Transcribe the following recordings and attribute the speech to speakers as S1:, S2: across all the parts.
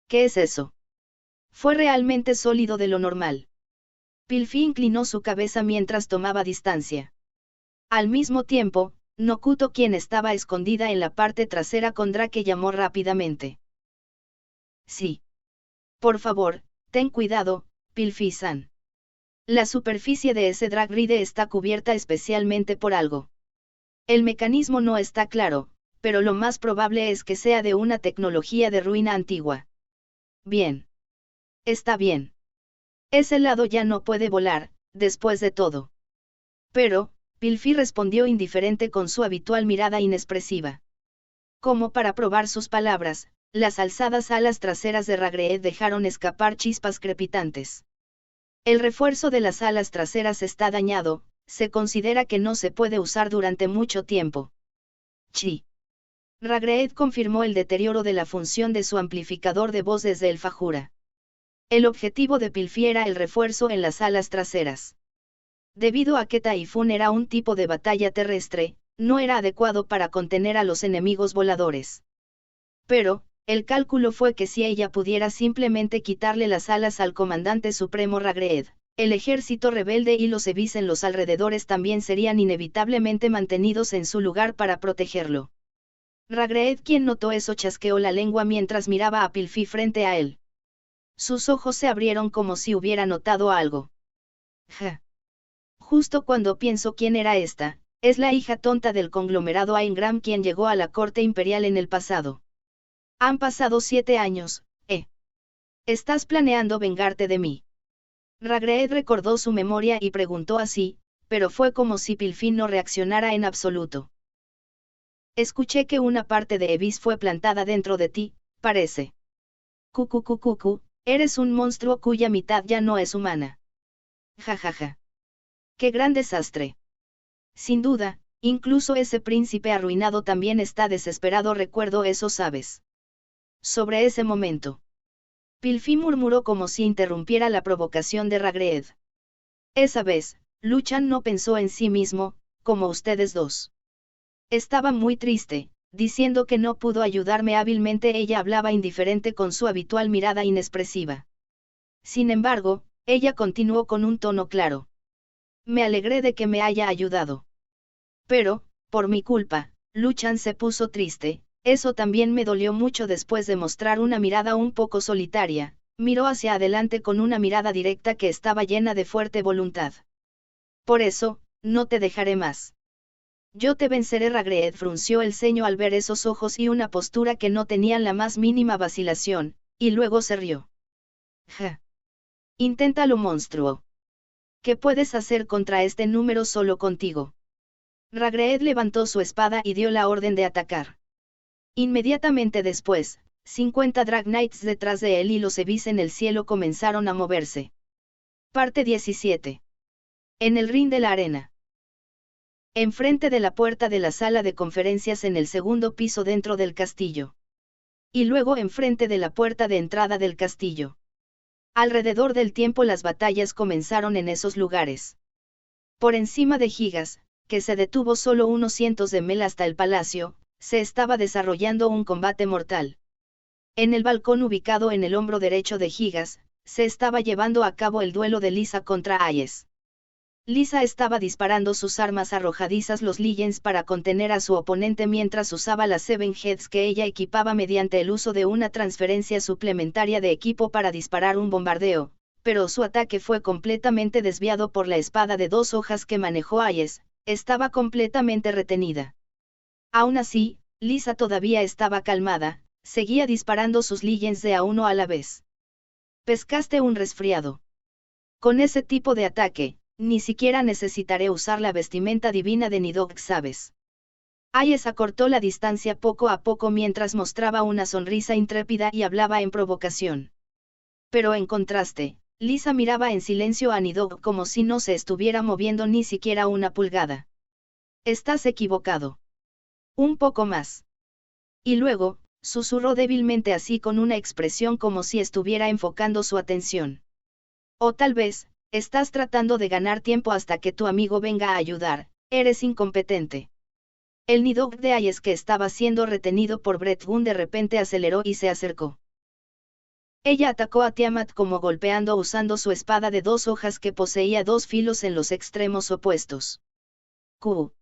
S1: ¿Qué es eso? Fue realmente sólido de lo normal. Pilfi inclinó su cabeza mientras tomaba distancia. Al mismo tiempo, Nokuto, quien estaba escondida en la parte trasera con Drake, llamó rápidamente. Sí. Por favor, ten cuidado, Pilfi-san. La superficie de ese drag ride está cubierta especialmente por algo. El mecanismo no está claro, pero lo más probable es que sea de una tecnología de ruina antigua. Bien. Está bien. Ese lado ya no puede volar, después de todo. Pero, Pilfi respondió indiferente con su habitual mirada inexpresiva. Como para probar sus palabras, las alzadas alas traseras de Ragreed dejaron escapar chispas crepitantes. El refuerzo de las alas traseras está dañado, se considera que no se puede usar durante mucho tiempo. Chi. Ragreed confirmó el deterioro de la función de su amplificador de voz desde el Fajura. El objetivo de Pilfi era el refuerzo en las alas traseras. Debido a que Taifun era un tipo de batalla terrestre, no era adecuado para contener a los enemigos voladores. Pero, el cálculo fue que si ella pudiera simplemente quitarle las alas al comandante supremo Ragreed, el ejército rebelde y los Evis en los alrededores también serían inevitablemente mantenidos en su lugar para protegerlo. Ragreed, quien notó eso, chasqueó la lengua mientras miraba a Pilfi frente a él. Sus ojos se abrieron como si hubiera notado algo. Ja. Justo cuando pienso quién era esta, es la hija tonta del conglomerado Aingram quien llegó a la corte imperial en el pasado. Han pasado 7 años, ¿eh? ¿Estás planeando vengarte de mí? Ragreed recordó su memoria y preguntó así, pero fue como si Pilfi no reaccionara en absoluto. Escuché que una parte de Evis fue plantada dentro de ti, parece. Cucu, eres un monstruo cuya mitad ya no es humana. Jajaja. ¡Qué gran desastre! Sin duda, incluso ese príncipe arruinado también está desesperado, recuerdo eso, ¿sabes? Sobre ese momento. Pilfi murmuró como si interrumpiera la provocación de Ragreed. Esa vez, Luchan no pensó en sí mismo, como ustedes dos. Estaba muy triste, diciendo que no pudo ayudarme hábilmente. Ella hablaba indiferente con su habitual mirada inexpresiva. Sin embargo, ella continuó con un tono claro. Me alegré de que me haya ayudado. Pero, por mi culpa, Luchan se puso triste, eso también me dolió mucho. Después de mostrar una mirada un poco solitaria, miró hacia adelante con una mirada directa que estaba llena de fuerte voluntad. Por eso, no te dejaré más. Yo te venceré. Ragreed frunció el ceño al ver esos ojos y una postura que no tenían la más mínima vacilación, y luego se rió. Ja. Inténtalo, monstruo. ¿Qué puedes hacer contra este número solo contigo? Ragreed levantó su espada y dio la orden de atacar. Inmediatamente después, 50 Drag Knights detrás de él y los Evis en el cielo comenzaron a moverse. Parte 17. En el ring de la arena. Enfrente de la puerta de la sala de conferencias en el segundo piso dentro del castillo. Y luego enfrente de la puerta de entrada del castillo. Alrededor del tiempo las batallas comenzaron en esos lugares. Por encima de Gigas, que se detuvo solo unos cientos de mil hasta el palacio, se estaba desarrollando un combate mortal. En el balcón ubicado en el hombro derecho de Gigas, se estaba llevando a cabo el duelo de Lisa contra Ayes. Lisa estaba disparando sus armas arrojadizas, los Legends, para contener a su oponente mientras usaba las Seven Heads que ella equipaba mediante el uso de una transferencia suplementaria de equipo para disparar un bombardeo, pero su ataque fue completamente desviado por la espada de 2 hojas que manejó Ayes, estaba completamente retenida. Aún así, Lisa todavía estaba calmada, seguía disparando sus Legends de a uno a la vez. Pescaste un resfriado. Con ese tipo de ataque, ni siquiera necesitaré usar la vestimenta divina de Nidhogg, ¿sabes? Ayes acortó la distancia poco a poco mientras mostraba una sonrisa intrépida y hablaba en provocación. Pero en contraste, Lisa miraba en silencio a Nidhogg como si no se estuviera moviendo ni siquiera una pulgada. Estás equivocado. Un poco más. Y luego, susurró débilmente, así con una expresión como si estuviera enfocando su atención. O tal vez, estás tratando de ganar tiempo hasta que tu amigo venga a ayudar, eres incompetente. El Nidhogg de Ayes, que estaba siendo retenido por Brett Gunn, de repente aceleró y se acercó. Ella atacó a Tiamat como golpeando usando su espada de 2 hojas que poseía 2 filos en los extremos opuestos. Q.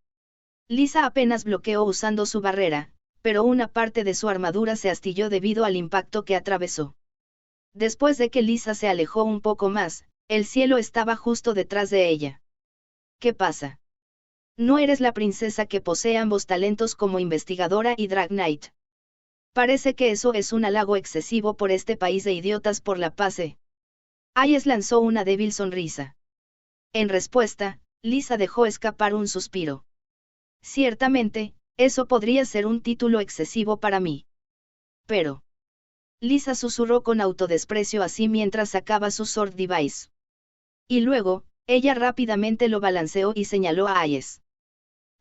S1: Lisa apenas bloqueó usando su barrera, pero una parte de su armadura se astilló debido al impacto que atravesó. Después de que Lisa se alejó un poco más, el cielo estaba justo detrás de ella. ¿Qué pasa? No eres la princesa que posee ambos talentos como investigadora y Drag Knight. Parece que eso es un halago excesivo por este país de idiotas por la paz. Ayes lanzó una débil sonrisa. En respuesta, Lisa dejó escapar un suspiro. Ciertamente, eso podría ser un título excesivo para mí. Pero. Lisa susurró con autodesprecio así mientras sacaba su sword device. Y luego, ella rápidamente lo balanceó y señaló a Ayes.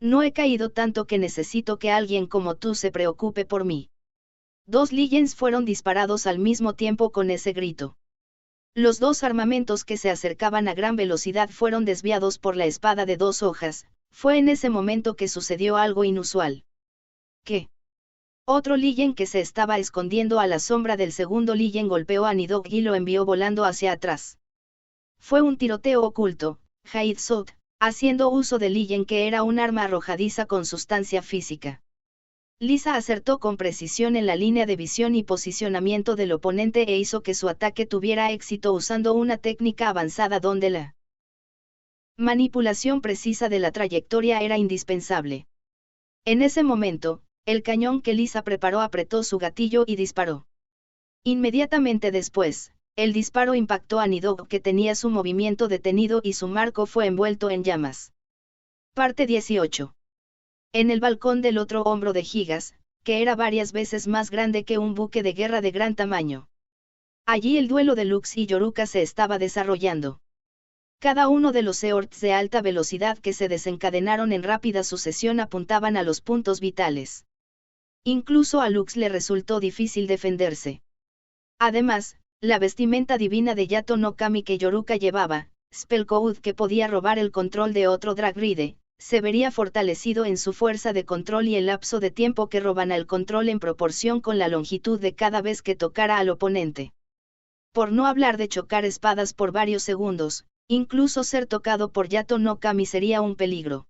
S1: No he caído tanto que necesito que alguien como tú se preocupe por mí. 2 Legends fueron disparados al mismo tiempo con ese grito. Los 2 armamentos que se acercaban a gran velocidad fueron desviados por la espada de 2 hojas. Fue en ese momento que sucedió algo inusual. ¿Qué? Otro Legend que se estaba escondiendo a la sombra del segundo Legend golpeó a Nidhogg y lo envió volando hacia atrás. Fue un tiroteo oculto, Haid Sot, haciendo uso de Legend que era un arma arrojadiza con sustancia física. Lisa acertó con precisión en la línea de visión y posicionamiento del oponente e hizo que su ataque tuviera éxito usando una técnica avanzada donde la manipulación precisa de la trayectoria era indispensable. En ese momento, el cañón que Lisa preparó apretó su gatillo y disparó. Inmediatamente después, el disparo impactó a Nidhogg que tenía su movimiento detenido y su marco fue envuelto en llamas. Parte 18. En el balcón del otro hombro de Gigas, que era varias veces más grande que un buque de guerra de gran tamaño. Allí el duelo de Lux y Yoruka se estaba desarrollando. Cada uno de los Eorts de alta velocidad que se desencadenaron en rápida sucesión apuntaban a los puntos vitales. Incluso a Lux le resultó difícil defenderse. Además, la vestimenta divina de Yato no Kami que Yoruka llevaba, Spellcode que podía robar el control de otro Dragride, se vería fortalecido en su fuerza de control y el lapso de tiempo que roban el control en proporción con la longitud de cada vez que tocara al oponente. Por no hablar de chocar espadas por varios segundos, incluso ser tocado por Yato no Kami sería un peligro.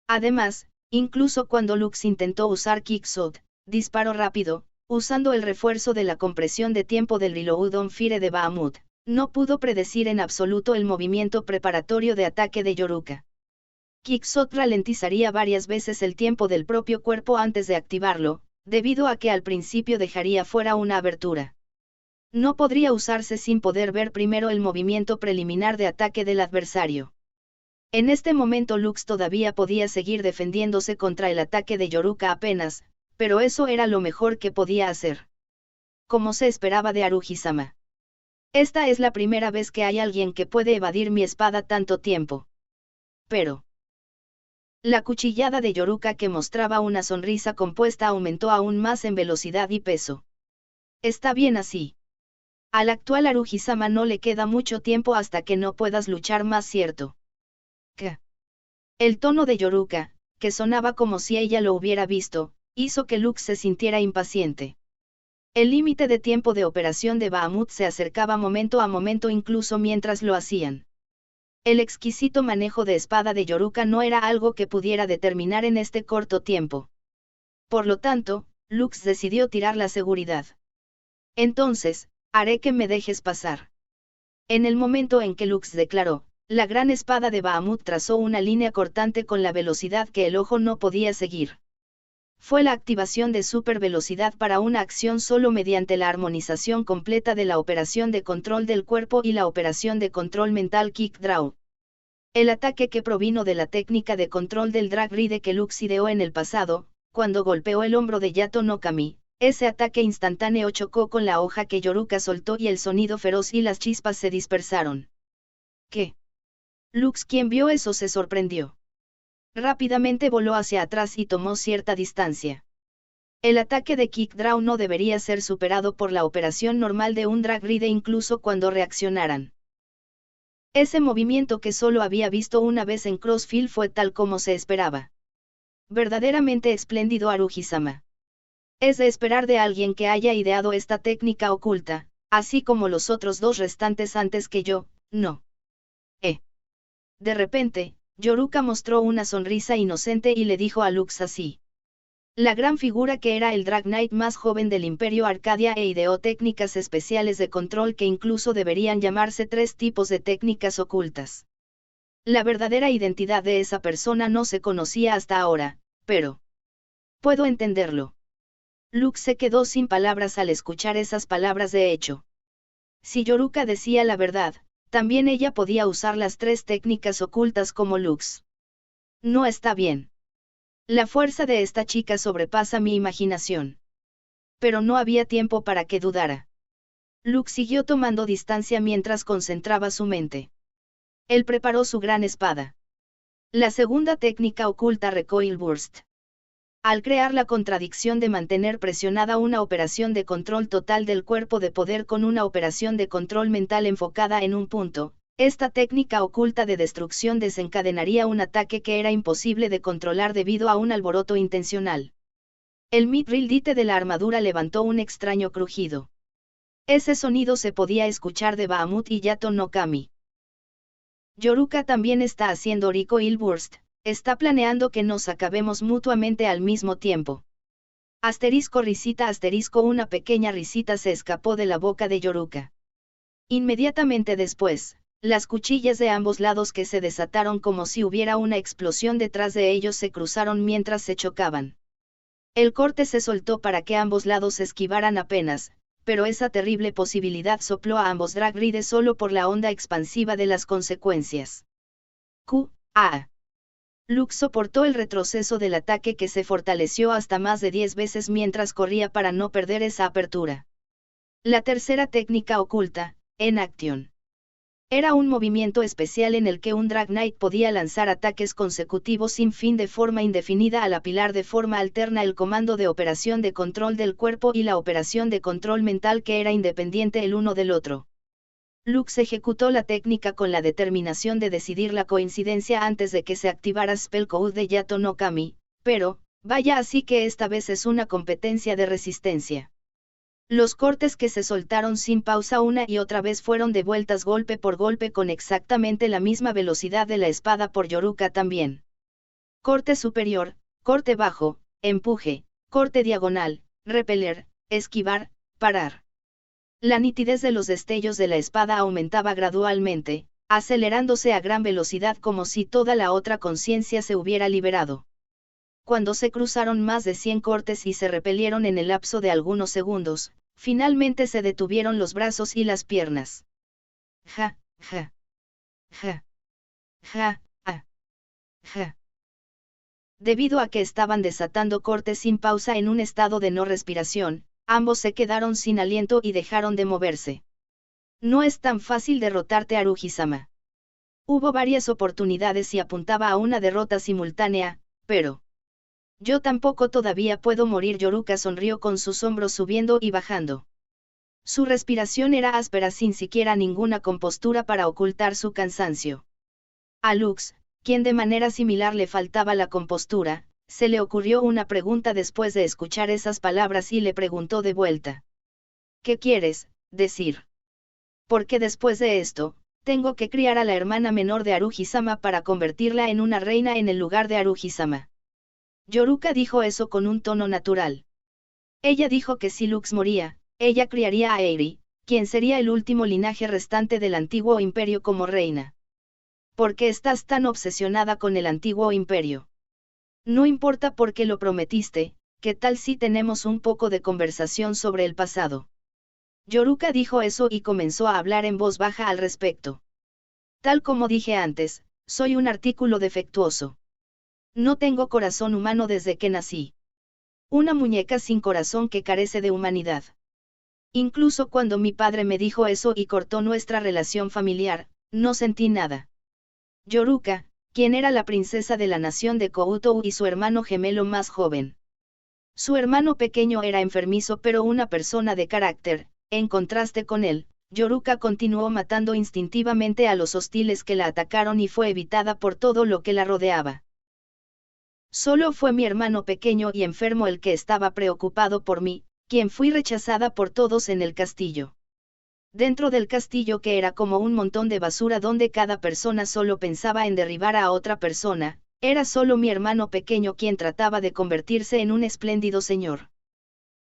S1: Además, incluso cuando Lux intentó usar Kickshot, disparo rápido, usando el refuerzo de la compresión de tiempo del Reload on Fire de Bahamut, no pudo predecir en absoluto el movimiento preparatorio de ataque de Yoruka. Kickshot ralentizaría varias veces el tiempo del propio cuerpo antes de activarlo, debido a que al principio dejaría fuera una abertura. No podría usarse sin poder ver primero el movimiento preliminar de ataque del adversario. En este momento Lux todavía podía seguir defendiéndose contra el ataque de Yoruka apenas, pero eso era lo mejor que podía hacer. Como se esperaba de Haruhi-sama. Esta es la primera vez que hay alguien que puede evadir mi espada tanto tiempo. Pero. La cuchillada de Yoruka que mostraba una sonrisa compuesta aumentó aún más en velocidad y peso. Está bien así. Al actual Haruhi-sama no le queda mucho tiempo hasta que no puedas luchar más, ¿cierto? ¿Qué? El tono de Yoruka, que sonaba como si ella lo hubiera visto, hizo que Lux se sintiera impaciente. El límite de tiempo de operación de Bahamut se acercaba momento a momento incluso mientras lo hacían. El exquisito manejo de espada de Yoruka no era algo que pudiera determinar en este corto tiempo. Por lo tanto, Lux decidió tirar la seguridad. Entonces, haré que me dejes pasar. En el momento en que Lux declaró, la gran espada de Bahamut trazó una línea cortante con la velocidad que el ojo no podía seguir. Fue la activación de supervelocidad para una acción solo mediante la armonización completa de la operación de control del cuerpo y la operación de control mental Kick Draw. El ataque que provino de la técnica de control del Drag Ride que Lux ideó en el pasado, cuando golpeó el hombro de Yato no Kami, ese ataque instantáneo chocó con la hoja que Yoruka soltó y el sonido feroz y las chispas se dispersaron. ¿Qué? Lux, quien vio eso, se sorprendió. Rápidamente voló hacia atrás y tomó cierta distancia. El ataque de Kick Draw no debería ser superado por la operación normal de un Drag Ride incluso cuando reaccionaran. Ese movimiento que solo había visto una vez en Crossfield fue tal como se esperaba. Verdaderamente espléndido, Haruhi-sama. Es de esperar de alguien que haya ideado esta técnica oculta, Así como los otros dos restantes antes que yo, no. De repente, Yoruka mostró una sonrisa inocente y le dijo a Lux así. La gran figura que era el Drag Knight más joven del Imperio Arcadia e ideó técnicas especiales de control que incluso deberían llamarse 3 tipos de técnicas ocultas. La verdadera identidad de esa persona no se conocía hasta ahora, pero... puedo entenderlo. Lux se quedó sin palabras al escuchar esas palabras de hecho. Si Yoruka decía la verdad, también ella podía usar las 3 técnicas ocultas como Lux. No está bien. La fuerza de esta chica sobrepasa mi imaginación. Pero no había tiempo para que dudara. Lux siguió tomando distancia mientras concentraba su mente. Él preparó su gran espada. La segunda técnica oculta Recoil Burst. Al crear la contradicción de mantener presionada una operación de control total del cuerpo de poder con una operación de control mental enfocada en un punto, esta técnica oculta de destrucción desencadenaría un ataque que era imposible de controlar debido a un alboroto intencional. El mithril dite de la armadura levantó un extraño crujido. Ese sonido se podía escuchar de Bahamut y Yato no Kami. Yoruka también está haciendo Recoil Burst. Está planeando que nos acabemos mutuamente al mismo tiempo. Asterisco risita asterisco una pequeña risita se escapó de la boca de Yoruka. Inmediatamente después, las cuchillas de ambos lados que se desataron como si hubiera una explosión detrás de ellos se cruzaron mientras se chocaban. El corte se soltó para que ambos lados esquivaran apenas, pero esa terrible posibilidad sopló a ambos Drag Ride solo por la onda expansiva de las consecuencias. Q.A. Lux soportó el retroceso del ataque que se fortaleció hasta más de 10 veces mientras corría para no perder esa apertura. La tercera técnica oculta, en Action. Era un movimiento especial en el que un Drag Knight podía lanzar ataques consecutivos sin fin de forma indefinida al apilar de forma alterna el comando de operación de control del cuerpo y la operación de control mental que era independiente el uno del otro. Lux ejecutó la técnica con la determinación de decidir la coincidencia antes de que se activara Spell Code de Yato no Kami, pero, vaya así que esta vez es una competencia de resistencia. Los cortes que se soltaron sin pausa una y otra vez fueron devueltas golpe por golpe con exactamente la misma velocidad de la espada por Yoruka también. Corte superior, corte bajo, empuje, corte diagonal, repeler, esquivar, parar. La nitidez de los destellos de la espada aumentaba gradualmente, acelerándose a gran velocidad como si toda la otra conciencia se hubiera liberado. Cuando se cruzaron más de 100 cortes y se repelieron en el lapso de algunos segundos, finalmente se detuvieron los brazos y las piernas. Ja, ja. Ja. Ja, ja. Debido a que estaban desatando cortes sin pausa en un estado de no respiración, ambos se quedaron sin aliento y dejaron de moverse. No es tan fácil derrotarte a Aruji-sama. Hubo varias oportunidades y apuntaba a una derrota simultánea, pero... yo tampoco todavía puedo morir. Yoruka sonrió con sus hombros subiendo y bajando. Su respiración era áspera sin siquiera ninguna compostura para ocultar su cansancio. A Lux, quien de manera similar le faltaba la compostura, se le ocurrió una pregunta después de escuchar esas palabras y le preguntó de vuelta. ¿Qué quieres decir? Porque después de esto, tengo que criar a la hermana menor de Aruji-sama para convertirla en una reina en el lugar de Aruji-sama. Yoruka dijo eso con un tono natural. Ella dijo que si Lux moría, ella criaría a Eiri, quien sería el último linaje restante del antiguo imperio como reina. ¿Por qué estás tan obsesionada con el antiguo imperio? No importa por qué lo prometiste, ¿qué tal si tenemos un poco de conversación sobre el pasado? Yoruka dijo eso y comenzó a hablar en voz baja al respecto. Tal como dije antes, soy un artículo defectuoso. No tengo corazón humano desde que nací. Una muñeca sin corazón que carece de humanidad. Incluso cuando mi padre me dijo eso y cortó nuestra relación familiar, no sentí nada. Yoruka, quien era la princesa de la nación de Koutou y su hermano gemelo más joven. Su hermano pequeño era enfermizo pero una persona de carácter, en contraste con él, Yoruka continuó matando instintivamente a los hostiles que la atacaron y fue evitada por todo lo que la rodeaba. Solo fue mi hermano pequeño y enfermo el que estaba preocupado por mí, quien fui rechazada por todos en el castillo. Dentro del castillo, que era como un montón de basura donde cada persona solo pensaba en derribar a otra persona, era solo mi hermano pequeño quien trataba de convertirse en un espléndido señor.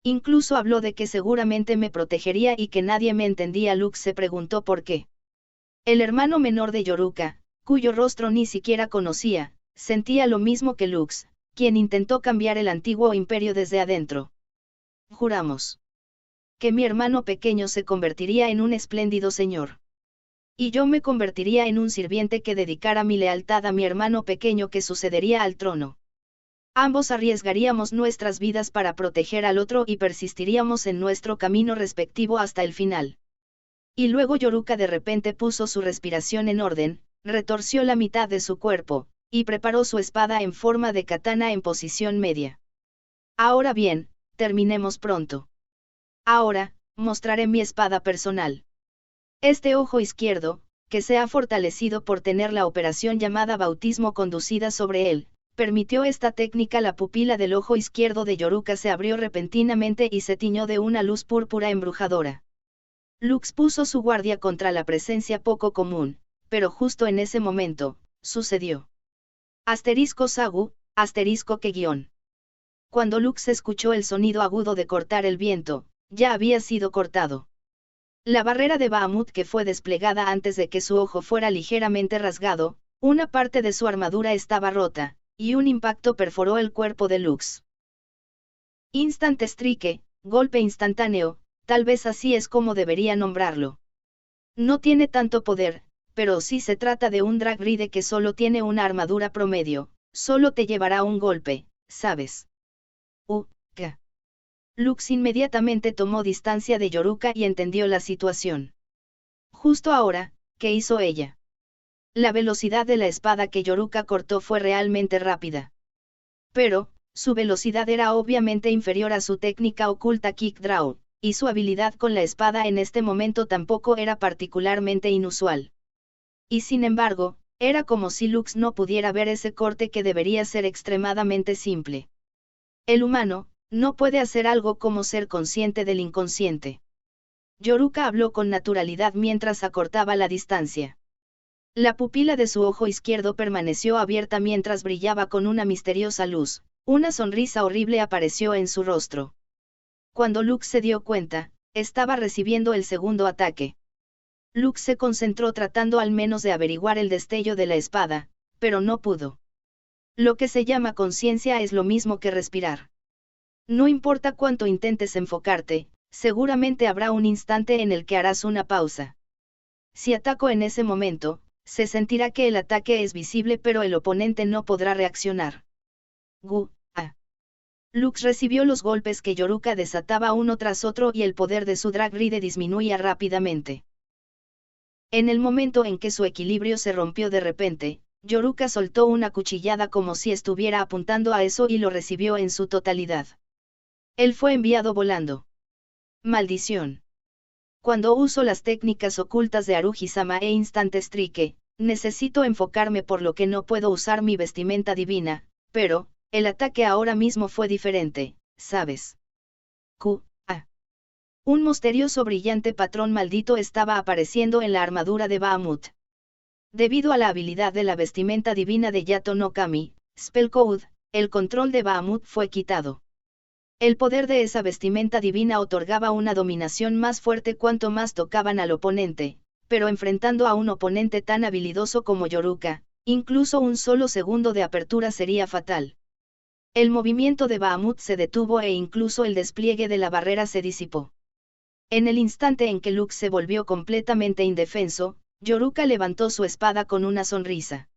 S1: Incluso habló de que seguramente me protegería y que nadie me entendía. Lux se preguntó por qué. El hermano menor de Yoruka, cuyo rostro ni siquiera conocía, sentía lo mismo que Lux, quien intentó cambiar el antiguo imperio desde adentro. Juramos que mi hermano pequeño se convertiría en un espléndido señor. Y yo me convertiría en un sirviente que dedicara mi lealtad a mi hermano pequeño, que sucedería al trono. Ambos arriesgaríamos nuestras vidas para proteger al otro y persistiríamos en nuestro camino respectivo hasta el final. Y luego Yoruka de repente puso su respiración en orden, retorció la mitad de su cuerpo, y preparó su espada en forma de katana en posición media. Ahora bien, terminemos pronto. Ahora, mostraré mi espada personal. Este ojo izquierdo, que se ha fortalecido por tener la operación llamada bautismo conducida sobre él, permitió esta técnica. La pupila del ojo izquierdo de Yoruka se abrió repentinamente y se tiñó de una luz púrpura embrujadora. Lux puso su guardia contra la presencia poco común, pero justo en ese momento, sucedió. *Sagu, *que guión. Cuando Lux escuchó el sonido agudo de cortar el viento, ya había sido cortado. La barrera de Bahamut, que fue desplegada antes de que su ojo fuera ligeramente rasgado, una parte de su armadura estaba rota, y un impacto perforó el cuerpo de Lux. Instant strike, golpe instantáneo, tal vez así es como debería nombrarlo. No tiene tanto poder, pero si se trata de un drag ride que solo tiene una armadura promedio, solo te llevará un golpe, ¿sabes? ¿Qué? Lux inmediatamente tomó distancia de Yoruka y entendió la situación. Justo ahora, ¿qué hizo ella? La velocidad de la espada que Yoruka cortó fue realmente rápida. Pero, su velocidad era obviamente inferior a su técnica oculta Kick Draw, y su habilidad con la espada en este momento tampoco era particularmente inusual. Y sin embargo, era como si Lux no pudiera ver ese corte que debería ser extremadamente simple. El humano no puede hacer algo como ser consciente del inconsciente. Yoruka habló con naturalidad mientras acortaba la distancia. La pupila de su ojo izquierdo permaneció abierta mientras brillaba con una misteriosa luz. Una sonrisa horrible apareció en su rostro. Cuando Lux se dio cuenta, estaba recibiendo el segundo ataque. Lux se concentró tratando al menos de averiguar el destello de la espada, pero no pudo. Lo que se llama conciencia es lo mismo que respirar. No importa cuánto intentes enfocarte, seguramente habrá un instante en el que harás una pausa. Si ataco en ese momento, se sentirá que el ataque es visible, pero el oponente no podrá reaccionar. Lux recibió los golpes que Yoruka desataba uno tras otro y el poder de su drag ride disminuía rápidamente. En el momento en que su equilibrio se rompió de repente, Yoruka soltó una cuchillada como si estuviera apuntando a eso y lo recibió en su totalidad. Él fue enviado volando. Maldición. Cuando uso las técnicas ocultas de Haruhi-sama e Instant Strike, necesito enfocarme, por lo que no puedo usar mi vestimenta divina, pero, el ataque ahora mismo fue diferente, ¿sabes? Un misterioso brillante patrón maldito estaba apareciendo en la armadura de Bahamut. Debido a la habilidad de la vestimenta divina de Yato no Kami, Spellcode, el control de Bahamut fue quitado. El poder de esa vestimenta divina otorgaba una dominación más fuerte cuanto más tocaban al oponente, pero enfrentando a un oponente tan habilidoso como Yoruka, incluso un solo segundo de apertura sería fatal. El movimiento de Bahamut se detuvo e incluso el despliegue de la barrera se disipó. En el instante en que Lux se volvió completamente indefenso, Yoruka levantó su espada con una sonrisa.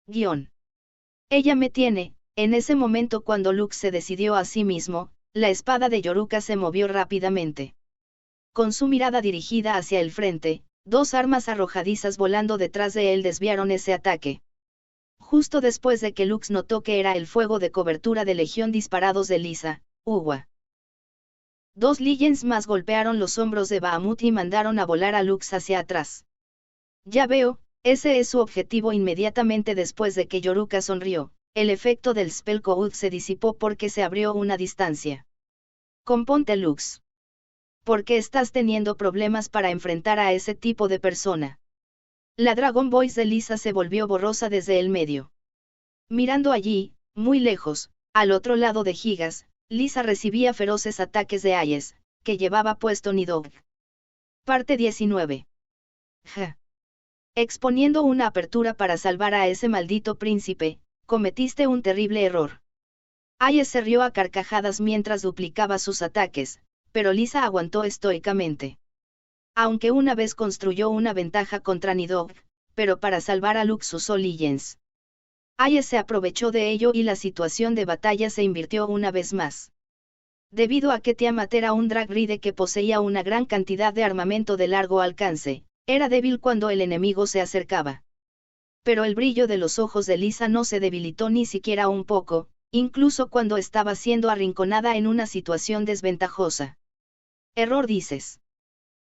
S1: Ella me tiene. En ese momento, cuando Lux se decidió a sí mismo, la espada de Yoruka se movió rápidamente. Con su mirada dirigida hacia el frente, dos armas arrojadizas volando detrás de él desviaron ese ataque. Justo después de que Lux notó que era el fuego de cobertura de legión disparados de Lisa, Uwa. Dos Legends más golpearon los hombros de Bahamut y mandaron a volar a Lux hacia atrás. Ya veo, ese es su objetivo. Inmediatamente después de que Yoruka sonrió, el efecto del Spellcode se disipó porque se abrió una distancia. Componte, Lux. ¿por qué estás teniendo problemas para enfrentar a ese tipo de persona? La Dragon Voice de Lisa se volvió borrosa desde el medio. Mirando allí, muy lejos, al otro lado de Gigas, Lisa recibía feroces ataques de Ayes, que llevaba puesto Nidhogg. Parte 19. Ja. Exponiendo una apertura para salvar a ese maldito príncipe, cometiste un terrible error. Ayes se rió a carcajadas mientras duplicaba sus ataques, pero Lisa aguantó estoicamente. Aunque una vez construyó una ventaja contra Nidhogg, pero para salvar a Lux usó Legends. Ayes se aprovechó de ello y la situación de batalla se invirtió una vez más. Debido a que Tiamat era un drag ride que poseía una gran cantidad de armamento de largo alcance, era débil cuando el enemigo se acercaba. Pero el brillo de los ojos de Lisa no se debilitó ni siquiera un poco, incluso cuando estaba siendo arrinconada en una situación desventajosa. Error dices.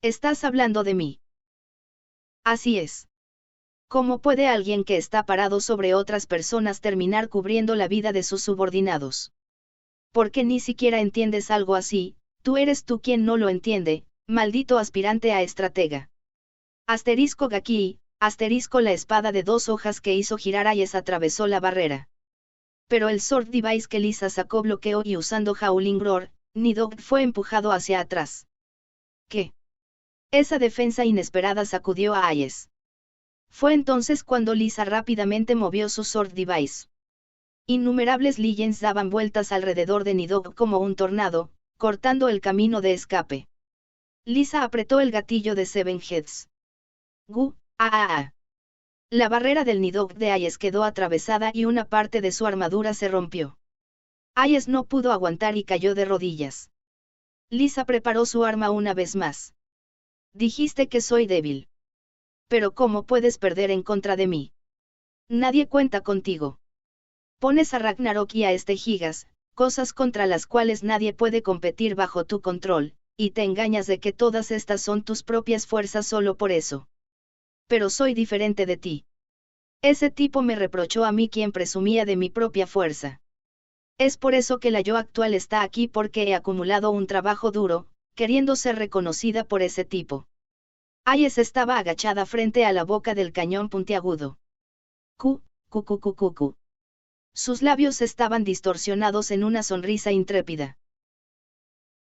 S1: ¿Estás hablando de mí? Así es. ¿Cómo puede alguien que está parado sobre otras personas terminar cubriendo la vida de sus subordinados? Porque ni siquiera entiendes algo así, tú eres tú quien no lo entiende, maldito aspirante a estratega. Asterisco Gaki, asterisco la espada de 2 hojas que hizo girar Ayes atravesó la barrera. Pero el Sword Device que Lisa sacó bloqueó y usando Howling Roar, Nidhogg fue empujado hacia atrás. ¿Qué? Esa defensa inesperada sacudió a Ayes. Fue entonces cuando Lisa rápidamente movió su Sword Device. Innumerables Legends daban vueltas alrededor de Nidhogg como un tornado, cortando el camino de escape. Lisa apretó el gatillo de Seven Heads. La barrera del Nidhogg de Ayes quedó atravesada y una parte de su armadura se rompió. Ayes no pudo aguantar y cayó de rodillas. Lisa preparó su arma una vez más. Dijiste que soy débil. Pero ¿cómo puedes perder en contra de mí? Nadie cuenta contigo. Pones a Ragnarok y a este Gigas, cosas contra las cuales nadie puede competir bajo tu control, y te engañas de que todas estas son tus propias fuerzas solo por eso. Pero soy diferente de ti. Ese tipo me reprochó a mí quien presumía de mi propia fuerza. Es por eso que la yo actual está aquí porque he acumulado un trabajo duro, queriendo ser reconocida por ese tipo. Ayes estaba agachada frente a la boca del cañón puntiagudo. Cu. Sus labios estaban distorsionados en una sonrisa intrépida.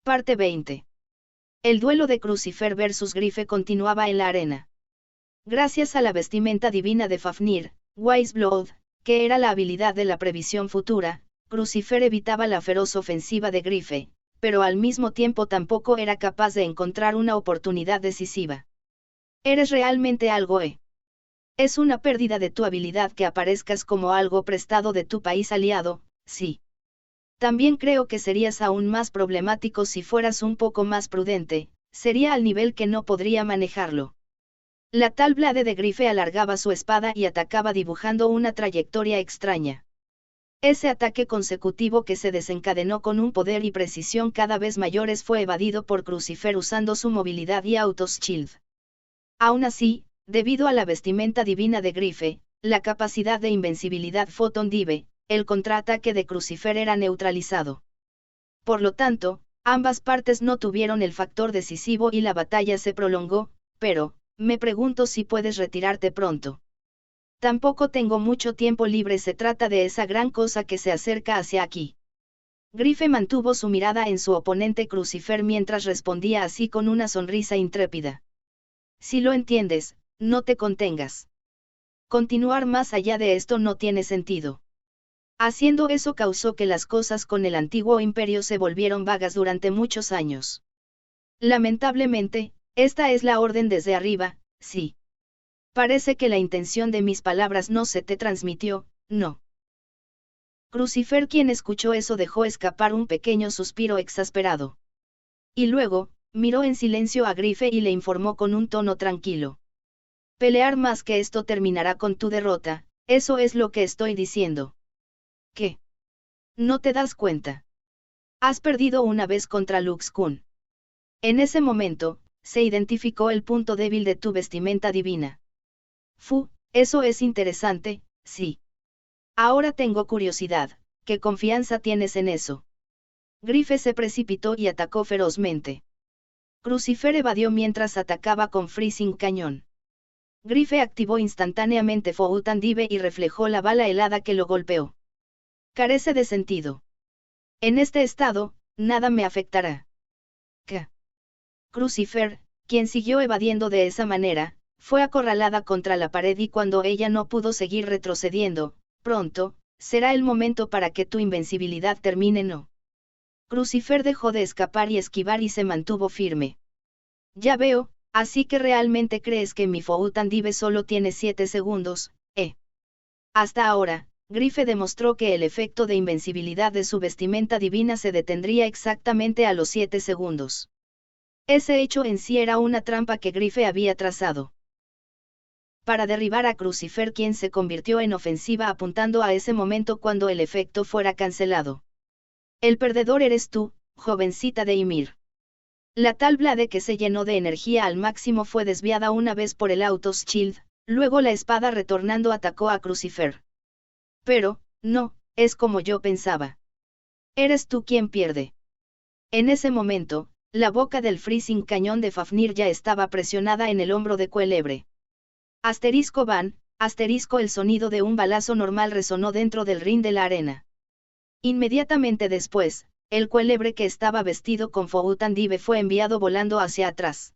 S1: Parte 20. El duelo de Crucifer versus Grife continuaba en la arena. Gracias a la vestimenta divina de Fafnir, Wise Blood, que era la habilidad de la previsión futura, Crucifer evitaba la feroz ofensiva de Grife, pero al mismo tiempo tampoco era capaz de encontrar una oportunidad decisiva. Eres realmente algo. Es una pérdida de tu habilidad que aparezcas como algo prestado de tu país aliado, sí. También creo que serías aún más problemático si fueras un poco más prudente, sería al nivel que no podría manejarlo. La tal Blade de Grife alargaba su espada y atacaba dibujando una trayectoria extraña. Ese ataque consecutivo que se desencadenó con un poder y precisión cada vez mayores fue evadido por Crucifer usando su movilidad y autos shield. Aún así, debido a la vestimenta divina de Grife, la capacidad de invencibilidad Photon Dive, el contraataque de Crucifer era neutralizado. Por lo tanto, ambas partes no tuvieron el factor decisivo y la batalla se prolongó, pero, me pregunto si puedes retirarte pronto. Tampoco tengo mucho tiempo libre, se trata de esa gran cosa que se acerca hacia aquí. Grife mantuvo su mirada en su oponente Crucifer mientras respondía así con una sonrisa intrépida. Si lo entiendes, no te contengas. Continuar más allá de esto no tiene sentido. Haciendo eso causó que las cosas con el antiguo imperio se volvieron vagas durante muchos años. Lamentablemente, esta es la orden desde arriba, sí. Parece que la intención de mis palabras no se te transmitió, no. Crucifer, quien escuchó eso, dejó escapar un pequeño suspiro exasperado. Y luego, miró en silencio a Grife y le informó con un tono tranquilo. Pelear más que esto terminará con tu derrota, eso es lo que estoy diciendo. ¿Qué? ¿No te das cuenta? Has perdido una vez contra Lux-kun. En ese momento, se identificó el punto débil de tu vestimenta divina. Eso es interesante, sí. Ahora tengo curiosidad, ¿qué confianza tienes en eso? Grife se precipitó y atacó ferozmente. Crucifer evadió mientras atacaba con Freezing Cañón. Grife activó instantáneamente Foutandive y reflejó la bala helada que lo golpeó. Carece de sentido. En este estado, nada me afectará. ¿Qué? Crucifer, quien siguió evadiendo de esa manera, fue acorralada contra la pared y cuando ella no pudo seguir retrocediendo, pronto, será el momento para que tu invencibilidad termine, ¿no? Crucifer dejó de escapar y esquivar y se mantuvo firme. Ya veo, así que realmente crees que mi Foutandive solo tiene 7 segundos, ¿eh? Hasta ahora, Grife demostró que el efecto de invencibilidad de su vestimenta divina se detendría exactamente a los 7 segundos. Ese hecho en sí era una trampa que Grife había trazado para derribar a Crucifer, quien se convirtió en ofensiva apuntando a ese momento cuando el efecto fuera cancelado. El perdedor eres tú, jovencita de Ymir. La tal Blade que se llenó de energía al máximo fue desviada una vez por el Autos Shield, luego la espada retornando atacó a Crucifer. Pero, no, es como yo pensaba. Eres tú quien pierde. En ese momento, la boca del Freezing Cañón de Fafnir ya estaba presionada en el hombro de Cuélebre. Asterisco van, asterisco el sonido de un balazo normal resonó dentro del ring de la arena. Inmediatamente después, el Cuélebre que estaba vestido con Foutandive fue enviado volando hacia atrás.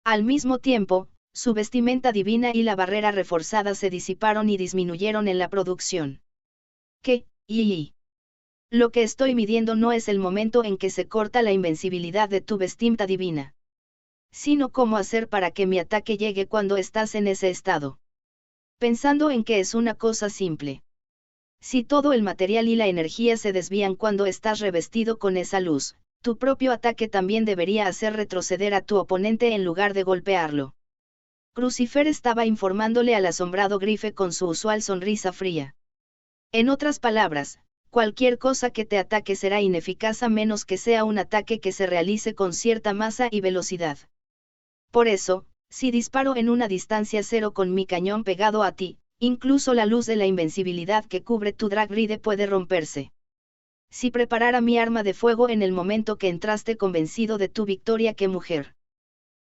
S1: Al mismo tiempo, su vestimenta divina y la barrera reforzada se disiparon y disminuyeron en la producción. ¿Qué? Lo que estoy midiendo no es el momento en que se corta la invencibilidad de tu vestimenta divina, sino cómo hacer para que mi ataque llegue cuando estás en ese estado. Pensando en que es una cosa simple. Si todo el material y la energía se desvían cuando estás revestido con esa luz, tu propio ataque también debería hacer retroceder a tu oponente en lugar de golpearlo. Crucifer estaba informándole al asombrado Grife con su usual sonrisa fría. En otras palabras, cualquier cosa que te ataque será ineficaz a menos que sea un ataque que se realice con cierta masa y velocidad. Por eso, si disparo en una distancia cero con mi cañón pegado a ti, incluso la luz de la invencibilidad que cubre tu Drag Ride puede romperse. Si preparara mi arma de fuego en el momento que entraste convencido de tu victoria, qué mujer.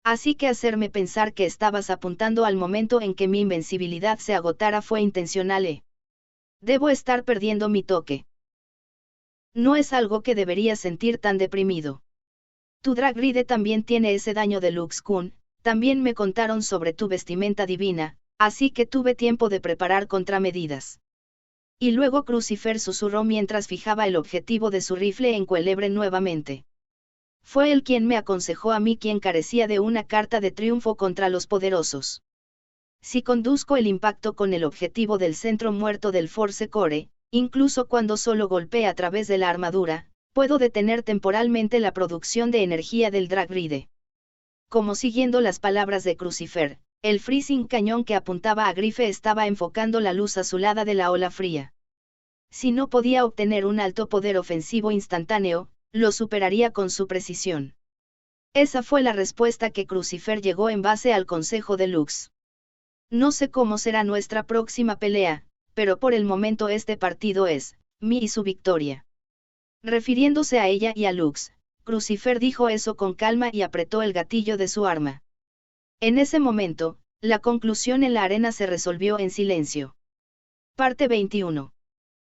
S1: Así que hacerme pensar que estabas apuntando al momento en que mi invencibilidad se agotara fue intencional, ¿eh? Debo estar perdiendo mi toque. No es algo que deberías sentir tan deprimido. Tu Drag Ride también tiene ese daño de Lux-kun, también me contaron sobre tu vestimenta divina, así que tuve tiempo de preparar contramedidas. Y luego Crucifer susurró mientras fijaba el objetivo de su rifle en Cuélebre nuevamente. Fue él quien me aconsejó a mí, quien carecía de una carta de triunfo contra los poderosos. Si conduzco el impacto con el objetivo del centro muerto del Force Core, incluso cuando solo golpee a través de la armadura, puedo detener temporalmente la producción de energía del Drag Ride. Como siguiendo las palabras de Crucifer, el Freezing Cañón que apuntaba a Grife estaba enfocando la luz azulada de la ola fría. Si no podía obtener un alto poder ofensivo instantáneo, lo superaría con su precisión. Esa fue la respuesta que Crucifer llegó en base al consejo de Lux. No sé cómo será nuestra próxima pelea, pero por el momento este partido es mi y su victoria. Refiriéndose a ella y a Lux, Crucifer dijo eso con calma y apretó el gatillo de su arma. En ese momento, la conclusión en la arena se resolvió en silencio. Parte 21.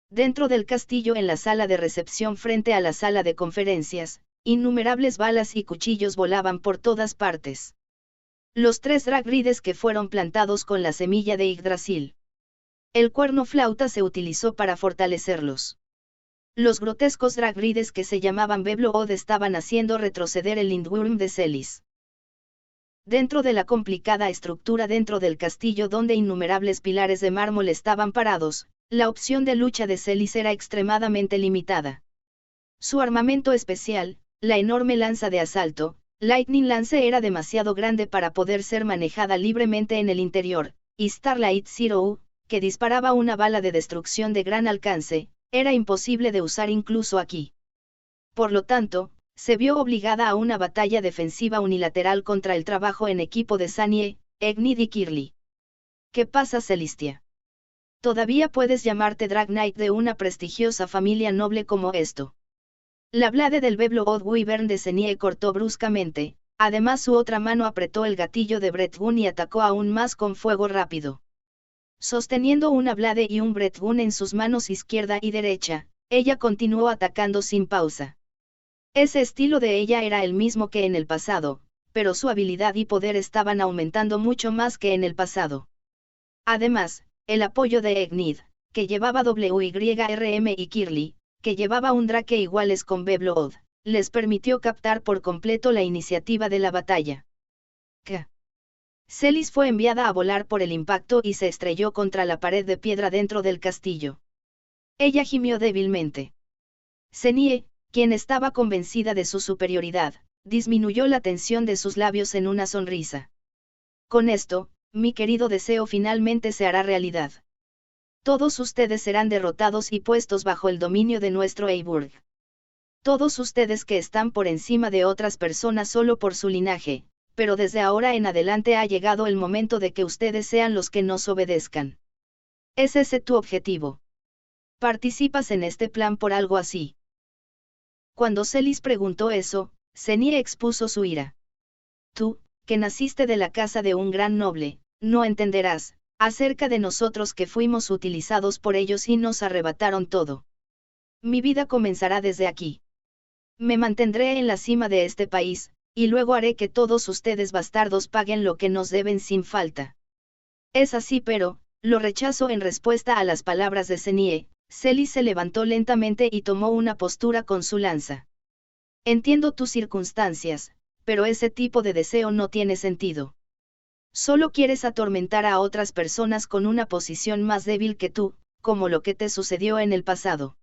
S1: Dentro del castillo, en la sala de recepción frente a la sala de conferencias, innumerables balas y cuchillos volaban por todas partes. Los 3 Drag Rides que fueron plantados con la semilla de Yggdrasil. El cuerno flauta se utilizó para fortalecerlos. Los grotescos Drag Rides que se llamaban Beblo-Od estaban haciendo retroceder el Lindwurm de Celis. Dentro de la complicada estructura dentro del castillo donde innumerables pilares de mármol estaban parados, la opción de lucha de Celis era extremadamente limitada. Su armamento especial, la enorme lanza de asalto, Lightning Lance, era demasiado grande para poder ser manejada libremente en el interior, y Starlight Zero, que disparaba una bala de destrucción de gran alcance, era imposible de usar incluso aquí. Por lo tanto, se vio obligada a una batalla defensiva unilateral contra el trabajo en equipo de Sanie, Egnid y Kirli. ¿Qué pasa, Celestia? Todavía puedes llamarte Drag Knight de una prestigiosa familia noble como esto. La Blade del Beblo-Od Wyvern de Senie cortó bruscamente, Además su otra mano apretó el gatillo de Brett Gun y atacó aún más con fuego rápido. Sosteniendo una blade y un Brett Gun en sus manos izquierda y derecha, ella continuó atacando sin pausa. Ese estilo de ella era el mismo que en el pasado, pero su habilidad y poder estaban aumentando mucho más que en el pasado. Además, el apoyo de Egnid, que llevaba WYRM y Kirli, que llevaba un Drake iguales con Beblood, les permitió captar por completo la iniciativa de la batalla. Celis fue enviada a volar por el impacto y se estrelló contra la pared de piedra dentro del castillo. Ella gimió débilmente. Senie, quien estaba convencida de su superioridad, disminuyó la tensión de sus labios en una sonrisa. Con esto, mi querido deseo finalmente se hará realidad. Todos ustedes serán derrotados y puestos bajo el dominio de nuestro Eiburg. Todos ustedes que están por encima de otras personas solo por su linaje, pero desde ahora en adelante ha llegado el momento de que ustedes sean los que nos obedezcan. ¿Es ese tu objetivo? ¿Participas en este plan por algo así? Cuando Celis preguntó eso, Senie expuso su ira. Tú, que naciste de la casa de un gran noble, no entenderás, acerca de nosotros que fuimos utilizados por ellos y nos arrebataron todo. Mi vida comenzará desde aquí. Me mantendré en la cima de este país, y luego haré que todos ustedes bastardos paguen lo que nos deben sin falta. Es así pero, lo rechazo en respuesta a las palabras de Senie. Celis se levantó lentamente y tomó una postura con su lanza. Entiendo tus circunstancias, pero ese tipo de deseo no tiene sentido. Solo quieres atormentar a otras personas con una posición más débil que tú, como lo que te sucedió en el pasado.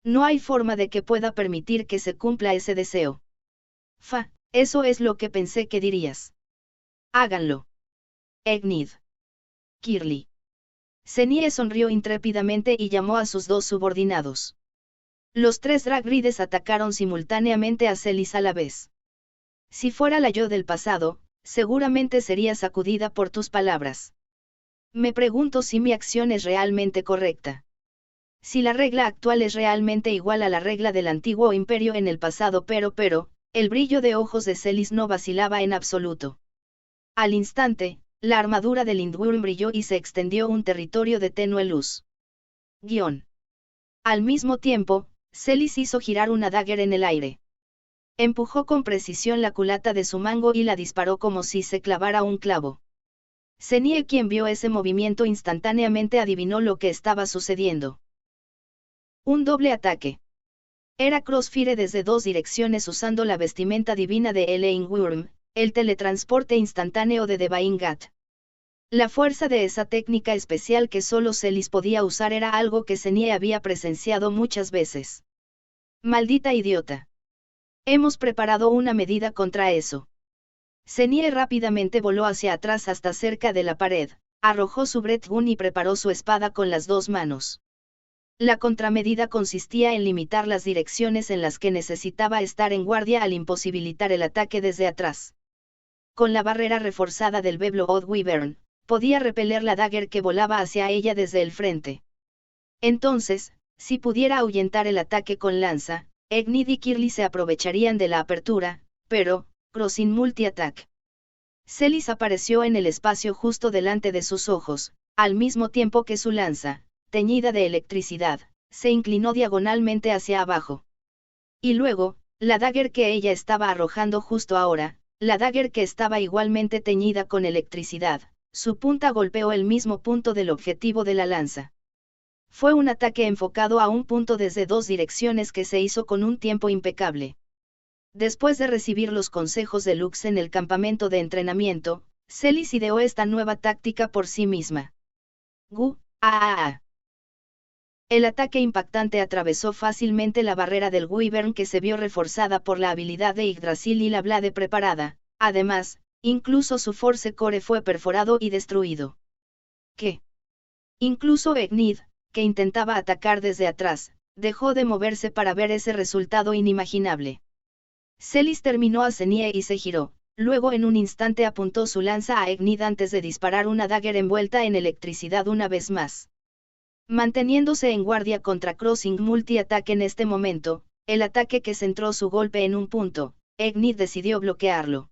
S1: No hay forma de que pueda permitir que se cumpla ese deseo. Eso es lo que pensé que dirías. Háganlo. Egnid. Kirli. Senie sonrió intrépidamente y llamó a sus dos subordinados. Los tres Dragrides atacaron simultáneamente a Celis a la vez. Si fuera la yo del pasado, seguramente sería sacudida por tus palabras. Me pregunto si mi acción es realmente correcta. Si la regla actual es realmente igual a la regla del antiguo imperio en el pasado pero, el brillo de ojos de Celis no vacilaba en absoluto. Al instante, la armadura de Lindwurm brilló y se extendió un territorio de tenue luz. Al mismo tiempo, Celis hizo girar una dagger en el aire. Empujó con precisión la culata de su mango y la disparó como si se clavara un clavo. Senie, quien vio ese movimiento instantáneamente adivinó lo que estaba sucediendo. Un doble ataque. Era Crossfire desde dos direcciones usando la vestimenta divina de Lindwurm, el teletransporte instantáneo de Divine Gat. La fuerza de esa técnica especial que solo Celis podía usar era algo que Senie había presenciado muchas veces. Maldita idiota. Hemos preparado una medida contra eso. Senie rápidamente voló hacia atrás hasta cerca de la pared, arrojó su Brett Gun y preparó su espada con las dos manos. La contramedida consistía en limitar las direcciones en las que necesitaba estar en guardia al imposibilitar el ataque desde atrás. Con la barrera reforzada del Beblood Wyvern, podía repeler la dagger que volaba hacia ella desde el frente. Entonces, si pudiera ahuyentar el ataque con lanza, Egnid y Kirli se aprovecharían de la apertura, pero, Crossing Multi-Attack. Celis apareció en el espacio justo delante de sus ojos, al mismo tiempo que su lanza, teñida de electricidad, se inclinó diagonalmente hacia abajo. Y luego, la dagger que ella estaba arrojando justo ahora, la dagger que estaba igualmente teñida con electricidad, su punta golpeó el mismo punto del objetivo de la lanza. Fue un ataque enfocado a un punto desde dos direcciones que se hizo con un tiempo impecable. Después de recibir los consejos de Lux en el campamento de entrenamiento, Celis ideó esta nueva táctica por sí misma. El ataque impactante atravesó fácilmente la barrera del Wyvern que se vio reforzada por la habilidad de Yggdrasil y la Blade preparada, además, incluso su Force Core fue perforado y destruido. Incluso Egnid, que intentaba atacar desde atrás, dejó de moverse para ver ese resultado inimaginable. Celis terminó a Senie y se giró, luego en un instante apuntó su lanza a Egnid antes de disparar una dagger envuelta en electricidad una vez más. Manteniéndose en guardia contra Crossing Multi-Attack en este momento, el ataque que centró su golpe en un punto, Egnid decidió bloquearlo.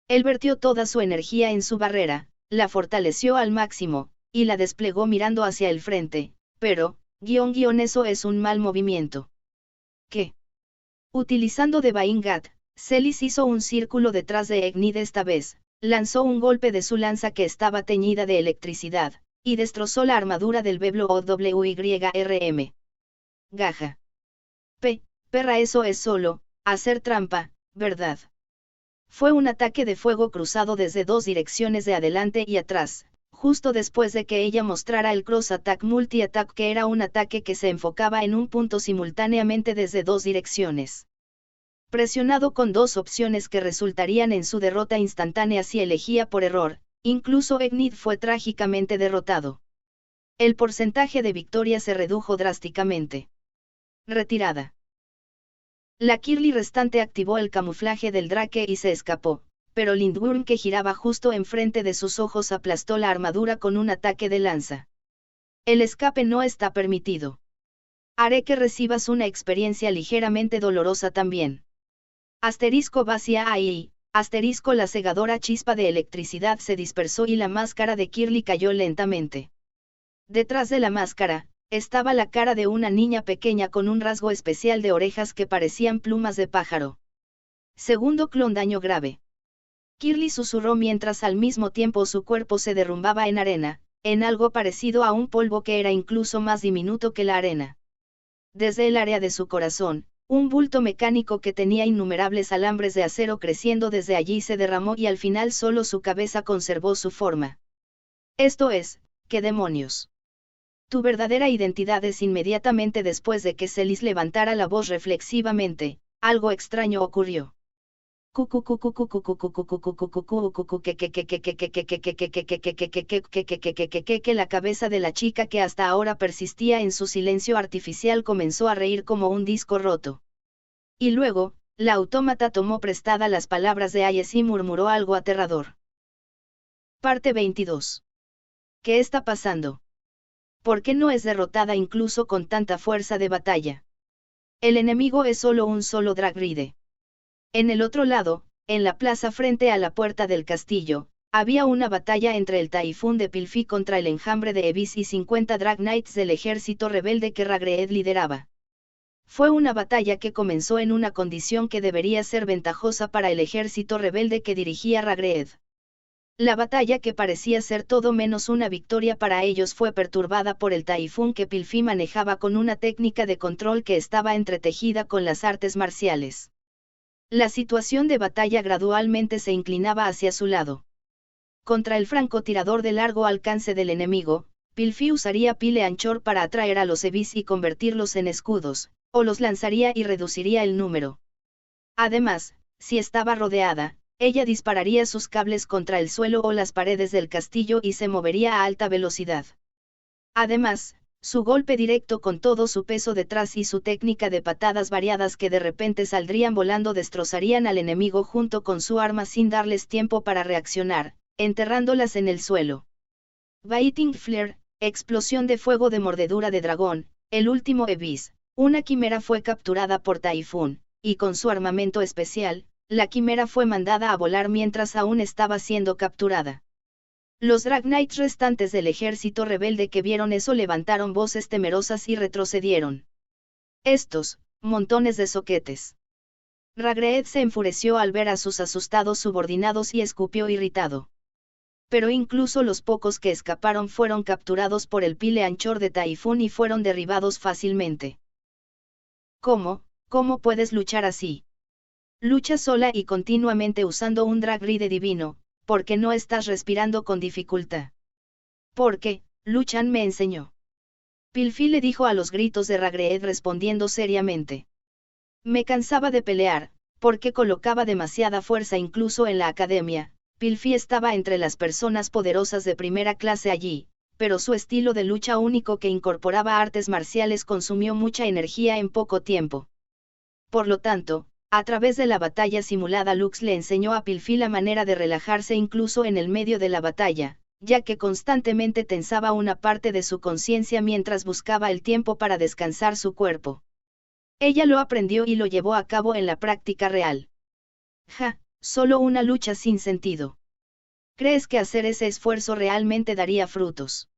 S1: Él vertió toda su energía en su barrera, la fortaleció al máximo, y la desplegó mirando hacia el frente, pero, eso es un mal movimiento. ¿Qué? Utilizando Divine Gat, Celis hizo un círculo detrás de Enid esta vez, lanzó un golpe de su lanza que estaba teñida de electricidad, y destrozó la armadura del Beblo OWYRM. Gaja. Perra, eso es solo, hacer trampa, ¿verdad? Fue un ataque de fuego cruzado desde dos direcciones de adelante y atrás, justo después de que ella mostrara el Cross Attack Multi-Attack, que era un ataque que se enfocaba en un punto simultáneamente desde dos direcciones. Presionado con dos opciones que resultarían en su derrota instantánea si elegía por error, incluso Enid fue trágicamente derrotado. El porcentaje de victoria se redujo drásticamente. Retirada. La Kirli restante activó el camuflaje del Drake y se escapó, pero Lindworm, que giraba justo enfrente de sus ojos, aplastó la armadura con un ataque de lanza. El escape no está permitido. Haré que recibas una experiencia ligeramente dolorosa también. Asterisco vacía ahí, asterisco la cegadora chispa de electricidad se dispersó y la máscara de Kirli cayó lentamente. Detrás de la máscara, estaba la cara de una niña pequeña con un rasgo especial de orejas que parecían plumas de pájaro. Segundo clon, daño grave. Kirli susurró mientras al mismo tiempo su cuerpo se derrumbaba en arena, en algo parecido a un polvo que era incluso más diminuto que la arena. Desde el área de su corazón, un bulto mecánico que tenía innumerables alambres de acero creciendo desde allí se derramó y al final solo su cabeza conservó su forma. Esto es, ¿qué demonios? Tu verdadera identidad es. Inmediatamente después de que Celis levantara la voz reflexivamente, algo extraño ocurrió. La cabeza de la chica, que hasta ahora persistía en su silencio artificial, comenzó a reír como un disco roto. Y luego, la autómata tomó prestada las palabras de Ayes y murmuró algo aterrador. Parte 22. ¿Qué está pasando? ¿Por qué no es derrotada incluso con tanta fuerza de batalla? El enemigo es solo un solo Dragride. En el otro lado, en la plaza frente a la puerta del castillo, había una batalla entre el Taifún de Pilfi contra el enjambre de Evis y 50 Drag Knights del ejército rebelde que Ragreed lideraba. Fue una batalla que comenzó en una condición que debería ser ventajosa para el ejército rebelde que dirigía Ragreed. La batalla, que parecía ser todo menos una victoria para ellos, fue perturbada por el Taifún que Pilfi manejaba con una técnica de control que estaba entretejida con las artes marciales. La situación de batalla gradualmente se inclinaba hacia su lado. Contra el francotirador de largo alcance del enemigo, Pilfi usaría pile anchor para atraer a los Evis y convertirlos en escudos, o los lanzaría y reduciría el número. Además, si estaba rodeada, ella dispararía sus cables contra el suelo o las paredes del castillo y se movería a alta velocidad. Además, su golpe directo con todo su peso detrás y su técnica de patadas variadas que de repente saldrían volando destrozarían al enemigo junto con su arma sin darles tiempo para reaccionar, enterrándolas en el suelo. Biting Flare, explosión de fuego de mordedura de dragón, el último Evis, una quimera, fue capturada por Taifún, y con su armamento especial, la quimera fue mandada a volar mientras aún estaba siendo capturada. Los Drag Knights restantes del ejército rebelde que vieron eso levantaron voces temerosas y retrocedieron. Estos, montones de soquetes. Ragreed se enfureció al ver a sus asustados subordinados y escupió irritado. Pero incluso los pocos que escaparon fueron capturados por el pile anchor de Taifún y fueron derribados fácilmente. ¿Cómo puedes luchar así? Lucha sola y continuamente usando un Dragride divino, porque no estás respirando con dificultad. Porque, Luchan me enseñó. Pilfi le dijo a los gritos de Ragreed respondiendo seriamente. Me cansaba de pelear, porque colocaba demasiada fuerza incluso en la academia. Pilfi estaba entre las personas poderosas de primera clase allí, pero su estilo de lucha único que incorporaba artes marciales consumió mucha energía en poco tiempo. Por lo tanto, a través de la batalla simulada, Lux le enseñó a Pilfi la manera de relajarse incluso en el medio de la batalla, ya que constantemente tensaba una parte de su conciencia mientras buscaba el tiempo para descansar su cuerpo. Ella lo aprendió y lo llevó a cabo en la práctica real. solo una lucha sin sentido. ¿Crees que hacer ese esfuerzo realmente daría frutos?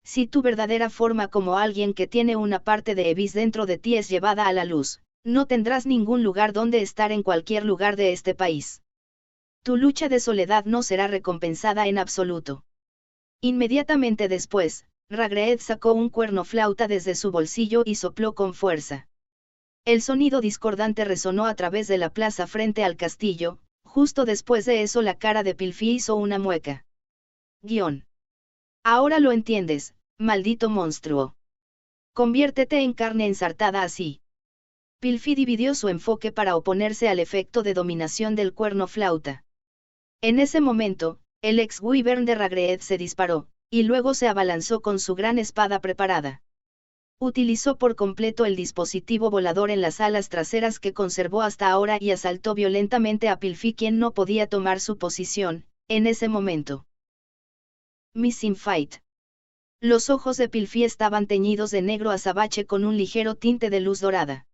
S1: Si tu verdadera forma como alguien que tiene una parte de Ebis dentro de ti es llevada a la luz, no tendrás ningún lugar donde estar en cualquier lugar de este país. Tu lucha de soledad no será recompensada en absoluto. Inmediatamente después, Ragreed sacó un cuerno flauta desde su bolsillo y sopló con fuerza. El sonido discordante resonó a través de la plaza frente al castillo. Justo después de eso la cara de Pilfi hizo una mueca. Guión. Ahora lo entiendes, maldito monstruo. Conviértete en carne ensartada así. Pilfi dividió su enfoque para oponerse al efecto de dominación del cuerno flauta. En ese momento, el ex-wyvern de Ragreed se disparó, y luego se abalanzó con su gran espada preparada. Utilizó por completo el dispositivo volador en las alas traseras que conservó hasta ahora y asaltó violentamente a Pilfi, quien no podía tomar su posición, en ese momento. Missing Fight. Los ojos de Pilfi estaban teñidos de negro azabache con un ligero tinte de luz dorada.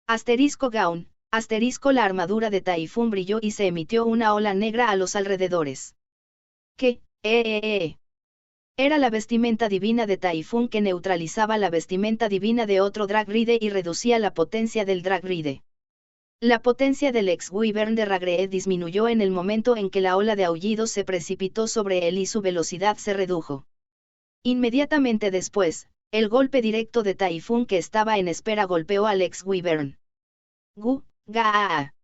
S1: Asterisco Gaun, asterisco la armadura de Taifun brilló y se emitió una ola negra a los alrededores. ¿Qué? Era la vestimenta divina de Taifun que neutralizaba la vestimenta divina de otro Drag Ride y reducía la potencia del Drag Ride. La potencia del ex-wyvern de Ragreed disminuyó en el momento en que la ola de aullidos se precipitó sobre él y su velocidad se redujo. Inmediatamente después, el golpe directo de Taifun que estaba en espera golpeó al ex-wyvern. Gaa.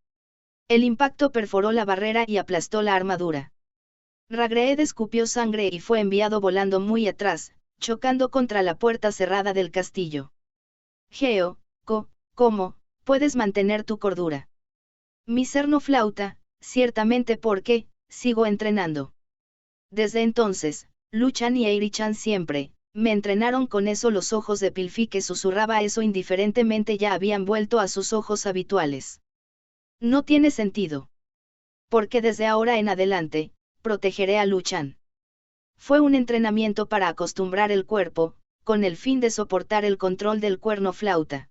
S1: El impacto perforó la barrera y aplastó la armadura. Ragreed escupió sangre y fue enviado volando muy atrás, chocando contra la puerta cerrada del castillo. Geo, ¿cómo puedes mantener tu cordura? Mi cerno flauta, ciertamente porque, sigo entrenando. Desde entonces, Luchan y Eirichan siempre, me entrenaron con eso. Los ojos de Pilfi, que susurraba eso indiferentemente, ya habían vuelto a sus ojos habituales. No tiene sentido. Porque desde ahora en adelante, protegeré a Luchan. Fue un entrenamiento para acostumbrar el cuerpo, con el fin de soportar el control del cuerno flauta.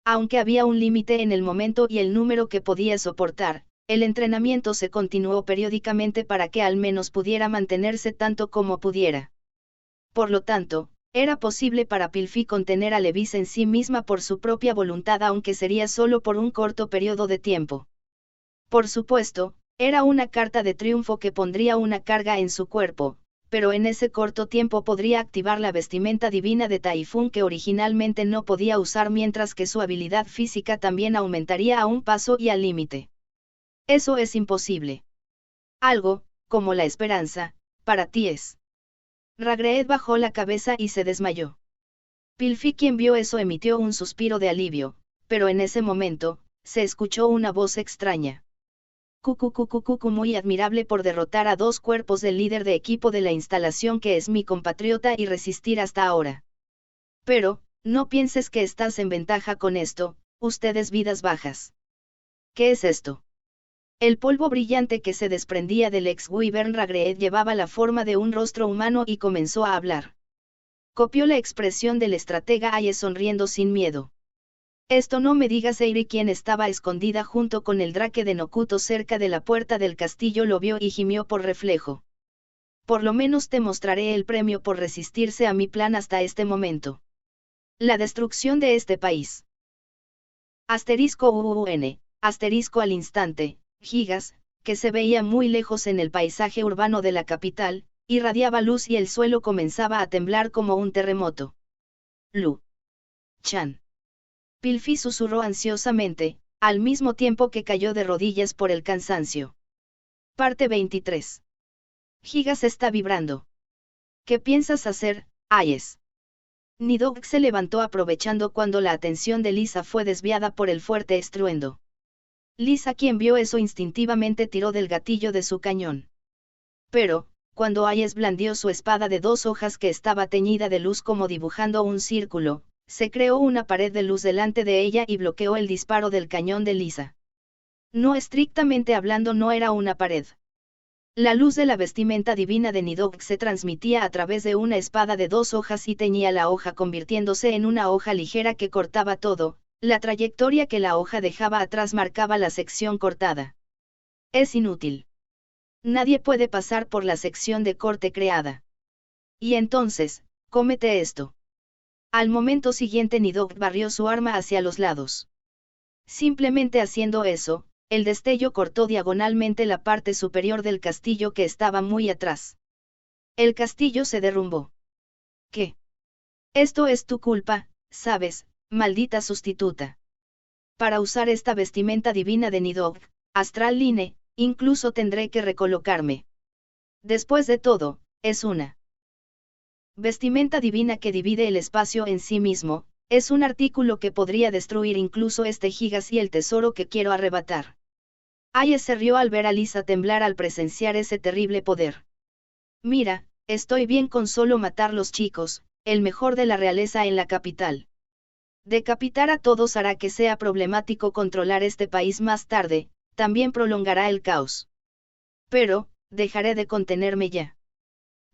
S1: Aunque había un límite en el momento y el número que podía soportar, el entrenamiento se continuó periódicamente para que al menos pudiera mantenerse tanto como pudiera. Por lo tanto, era posible para Pilfi contener a Levis en sí misma por su propia voluntad, aunque sería solo por un corto periodo de tiempo. Por supuesto, era una carta de triunfo que pondría una carga en su cuerpo, pero en ese corto tiempo podría activar la vestimenta divina de Taifun que originalmente no podía usar, mientras que su habilidad física también aumentaría a un paso y al límite. Eso es imposible. Algo, como la esperanza, para ti es. Ragreed bajó la cabeza y se desmayó. Pilfi, quien vio eso, emitió un suspiro de alivio, pero en ese momento, se escuchó una voz extraña. Muy admirable por derrotar a 2 cuerpos del líder de equipo de la instalación, que es mi compatriota, y resistir hasta ahora. Pero, no pienses que estás en ventaja con esto, ustedes vidas bajas. ¿Qué es esto? El polvo brillante que se desprendía del ex-wyvern Ragreed llevaba la forma de un rostro humano y comenzó a hablar. Copió la expresión del estratega Aye sonriendo sin miedo. Esto no me digas. Eiri, quien estaba escondida junto con el drake de Nokuto cerca de la puerta del castillo, lo vio y gimió por reflejo. Por lo menos te mostraré el premio por resistirse a mi plan hasta este momento. La destrucción de este país. Asterisco al instante, Gigas, que se veía muy lejos en el paisaje urbano de la capital, irradiaba luz y el suelo comenzaba a temblar como un terremoto. Chan. Pilfi susurró ansiosamente, al mismo tiempo que cayó de rodillas por el cansancio. Parte 23. Gigas está vibrando. ¿Qué piensas hacer, Ayes? Nidhogg se levantó aprovechando cuando la atención de Lisa fue desviada por el fuerte estruendo. Lisa, quien vio eso, instintivamente tiró del gatillo de su cañón. Pero, cuando Ayes blandió su espada de 2 hojas que estaba teñida de luz como dibujando un círculo, se creó una pared de luz delante de ella y bloqueó el disparo del cañón de Lisa. No, estrictamente hablando, no era una pared. La luz de la vestimenta divina de Nidhogg se transmitía a través de una espada de 2 hojas y teñía la hoja, convirtiéndose en una hoja ligera que cortaba todo. La trayectoria que la hoja dejaba atrás marcaba la sección cortada. Es inútil. Nadie puede pasar por la sección de corte creada. Y entonces, cómete esto. Al momento siguiente Nidhogg barrió su arma hacia los lados. Simplemente haciendo eso, el destello cortó diagonalmente la parte superior del castillo que estaba muy atrás. El castillo se derrumbó. ¿Qué? Esto es tu culpa, sabes, maldita sustituta. Para usar esta vestimenta divina de Nidhogg, Astral Line, incluso tendré que recolocarme. Después de todo, es una vestimenta divina que divide el espacio en sí mismo, es un artículo que podría destruir incluso este gigas y el tesoro que quiero arrebatar. Aye se rió al ver a Lisa temblar al presenciar ese terrible poder. Mira, estoy bien con solo matar los chicos, el mejor de la realeza en la capital. Decapitar a todos hará que sea problemático controlar este país más tarde, también prolongará el caos. Pero, dejaré de contenerme ya.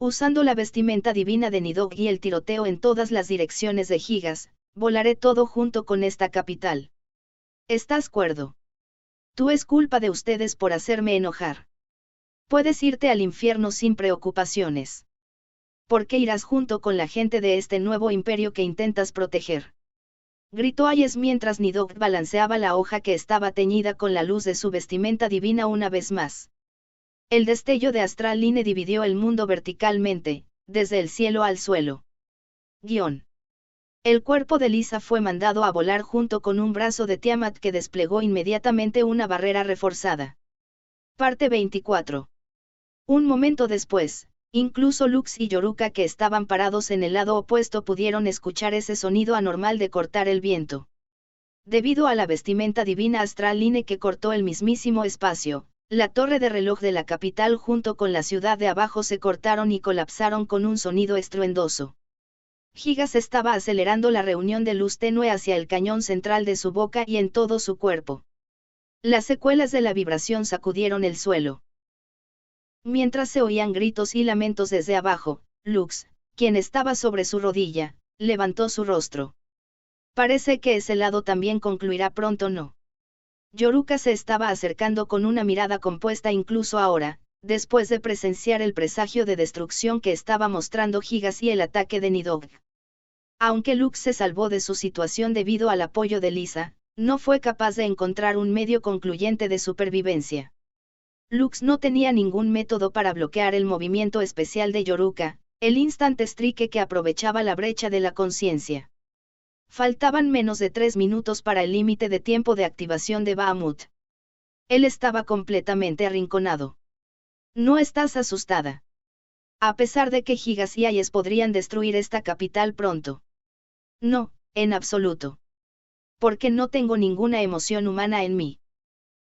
S1: Usando la vestimenta divina de Nidhogg y el tiroteo en todas las direcciones de gigas, volaré todo junto con esta capital. ¿Estás cuerdo? Tú es culpa de ustedes por hacerme enojar. Puedes irte al infierno sin preocupaciones. ¿Por qué irás junto con la gente de este nuevo imperio que intentas proteger? Gritó Ayes mientras Nidhogg balanceaba la hoja que estaba teñida con la luz de su vestimenta divina una vez más. El destello de Astral Line dividió el mundo verticalmente, desde el cielo al suelo. El cuerpo de Lisa fue mandado a volar junto con un brazo de Tiamat que desplegó inmediatamente una barrera reforzada. Parte 24. Un momento después, incluso Lux y Yoruka que estaban parados en el lado opuesto pudieron escuchar ese sonido anormal de cortar el viento. Debido a la vestimenta divina Astral Line que cortó el mismísimo espacio, la torre de reloj de la capital junto con la ciudad de abajo se cortaron y colapsaron con un sonido estruendoso. Gigas estaba acelerando la reunión de luz tenue hacia el cañón central de su boca y en todo su cuerpo. Las secuelas de la vibración sacudieron el suelo. Mientras se oían gritos y lamentos desde abajo, Lux, quien estaba sobre su rodilla, levantó su rostro. Parece que ese lado también concluirá pronto, ¿no? Yoruka se estaba acercando con una mirada compuesta incluso ahora, después de presenciar el presagio de destrucción que estaba mostrando Gigas y el ataque de Nidhogg. Aunque Lux se salvó de su situación debido al apoyo de Lisa, no fue capaz de encontrar un medio concluyente de supervivencia. Lux no tenía ningún método para bloquear el movimiento especial de Yoruka, el Instant Strike que aprovechaba la brecha de la conciencia. Faltaban menos de 3 minutos para el límite de tiempo de activación de Bahamut. Él estaba completamente arrinconado. ¿No estás asustada? A pesar de que Gigas y Ayes podrían destruir esta capital pronto. No, en absoluto. Porque no tengo ninguna emoción humana en mí.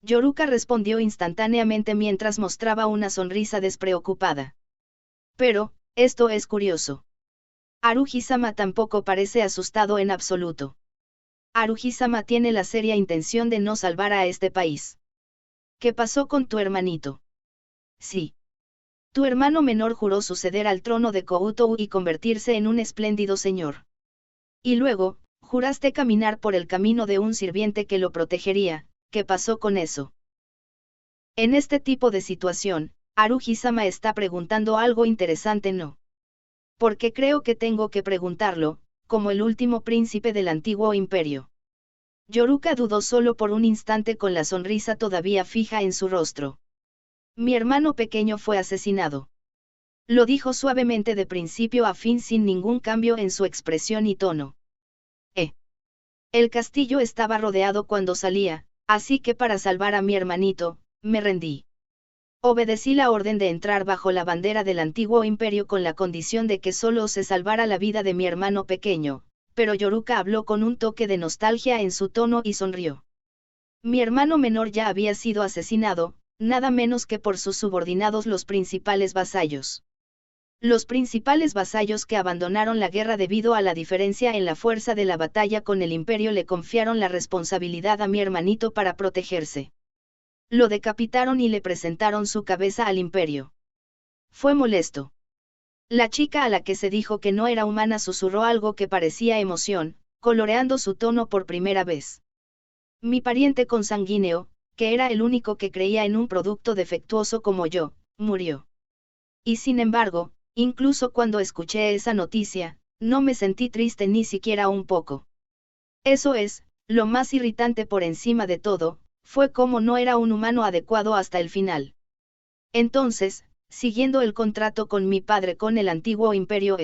S1: Yoruka respondió instantáneamente mientras mostraba una sonrisa despreocupada. Pero, esto es curioso. Haruhi-sama tampoco parece asustado en absoluto. Haruhi-sama tiene la seria intención de no salvar a este país. ¿Qué pasó con tu hermanito? Sí. Tu hermano menor juró suceder al trono de Koutou y convertirse en un espléndido señor. Y luego, juraste caminar por el camino de un sirviente que lo protegería. ¿Qué pasó con eso? En este tipo de situación, Haruhi-sama está preguntando algo interesante, ¿no? Porque creo que tengo que preguntarlo, como el último príncipe del antiguo imperio. Yoruka dudó solo por un instante con la sonrisa todavía fija en su rostro. Mi hermano pequeño fue asesinado. Lo dijo suavemente de principio a fin sin ningún cambio en su expresión y tono. El castillo estaba rodeado cuando salía, así que para salvar a mi hermanito, me rendí. Obedecí la orden de entrar bajo la bandera del antiguo imperio con la condición de que solo se salvara la vida de mi hermano pequeño, pero Yoruka habló con un toque de nostalgia en su tono y sonrió. Mi hermano menor ya había sido asesinado, nada menos que por sus subordinados los principales vasallos. Los principales vasallos que abandonaron la guerra debido a la diferencia en la fuerza de la batalla con el imperio le confiaron la responsabilidad a mi hermanito para protegerse. Lo decapitaron y le presentaron su cabeza al imperio. Fue molesto. La chica a la que se dijo que no era humana susurró algo que parecía emoción, coloreando su tono por primera vez. Mi pariente consanguíneo, que era el único que creía en un producto defectuoso como yo, murió. Y sin embargo, incluso cuando escuché esa noticia, no me sentí triste ni siquiera un poco. Eso es, lo más irritante por encima de todo, fue cómo no era un humano adecuado hasta el final. Entonces, siguiendo el contrato con mi padre con el antiguo imperio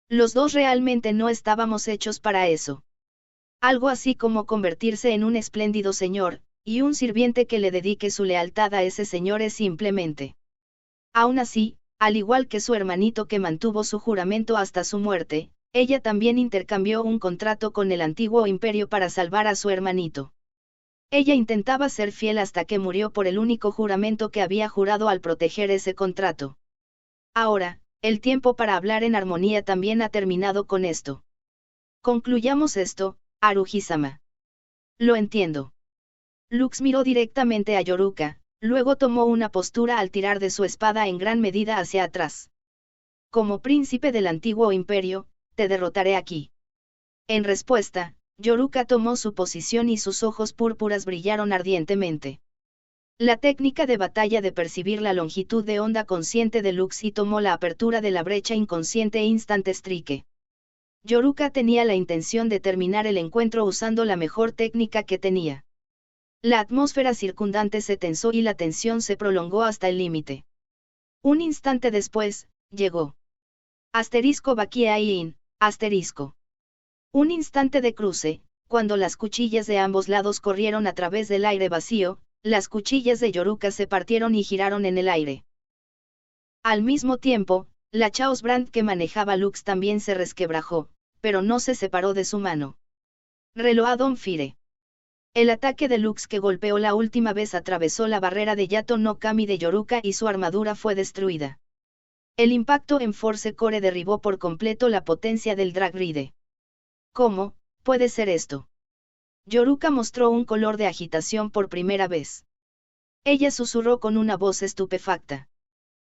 S1: los dos realmente no estábamos hechos para eso. Algo así como convertirse en un espléndido señor, y un sirviente que le dedique su lealtad a ese señor es simplemente. Aún así, al igual que su hermanito que mantuvo su juramento hasta su muerte, ella también intercambió un contrato con el antiguo imperio para salvar a su hermanito. Ella intentaba ser fiel hasta que murió por el único juramento que había jurado al proteger ese contrato. Ahora, el tiempo para hablar en armonía también ha terminado con esto. Concluyamos esto, Haruhi-sama. Lo entiendo. Lux miró directamente a Yoruka, luego tomó una postura al tirar de su espada en gran medida hacia atrás. Como príncipe del antiguo imperio, te derrotaré aquí. En respuesta, Yoruka tomó su posición y sus ojos púrpuras brillaron ardientemente. La técnica de batalla de percibir la longitud de onda consciente de Lux y tomó la apertura de la brecha inconsciente Instant Strike. Yoruka tenía la intención de terminar el encuentro usando la mejor técnica que tenía. La atmósfera circundante se tensó y la tensión se prolongó hasta el límite. Un instante después, llegó. Bakiai-in, asterisco. Un instante de cruce, cuando las cuchillas de ambos lados corrieron a través del aire vacío, las cuchillas de Yoruka se partieron y giraron en el aire. Al mismo tiempo, la Chaos Brand que manejaba Lux también se resquebrajó, pero no se separó de su mano. Reload on Fire. El ataque de Lux que golpeó la última vez atravesó la barrera de Yato no Kami de Yoruka y su armadura fue destruida. El impacto en Force Core derribó por completo la potencia del Drag Ride. ¿Cómo puede ser esto? Yoruka mostró un color de agitación por primera vez. Ella susurró con una voz estupefacta.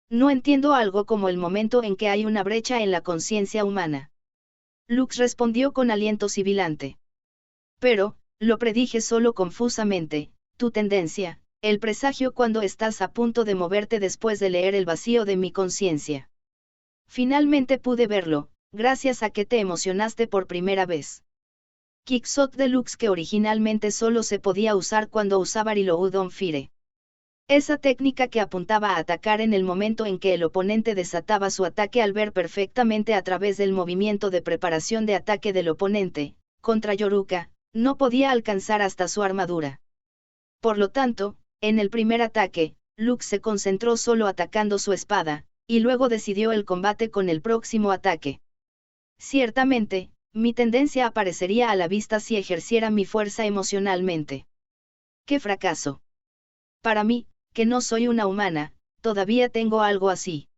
S1: No entiendo algo como el momento en que hay una brecha en la conciencia humana. Lux respondió con aliento sibilante. Pero, lo predije solo confusamente, tu tendencia, el presagio cuando estás a punto de moverte después de leer el vacío de mi conciencia. Finalmente pude verlo, gracias a que te emocionaste por primera vez. Kickshot Deluxe que originalmente solo se podía usar cuando usaba Reload on Fire. Esa técnica que apuntaba a atacar en el momento en que el oponente desataba su ataque al ver perfectamente a través del movimiento de preparación de ataque del oponente, contra Yoruka, no podía alcanzar hasta su armadura. Por lo tanto, en el primer ataque, Lux se concentró solo atacando su espada, y luego decidió el combate con el próximo ataque. Ciertamente, mi tendencia aparecería a la vista si ejerciera mi fuerza emocionalmente. ¡Qué fracaso! Para mí, que no soy una humana, todavía tengo algo así.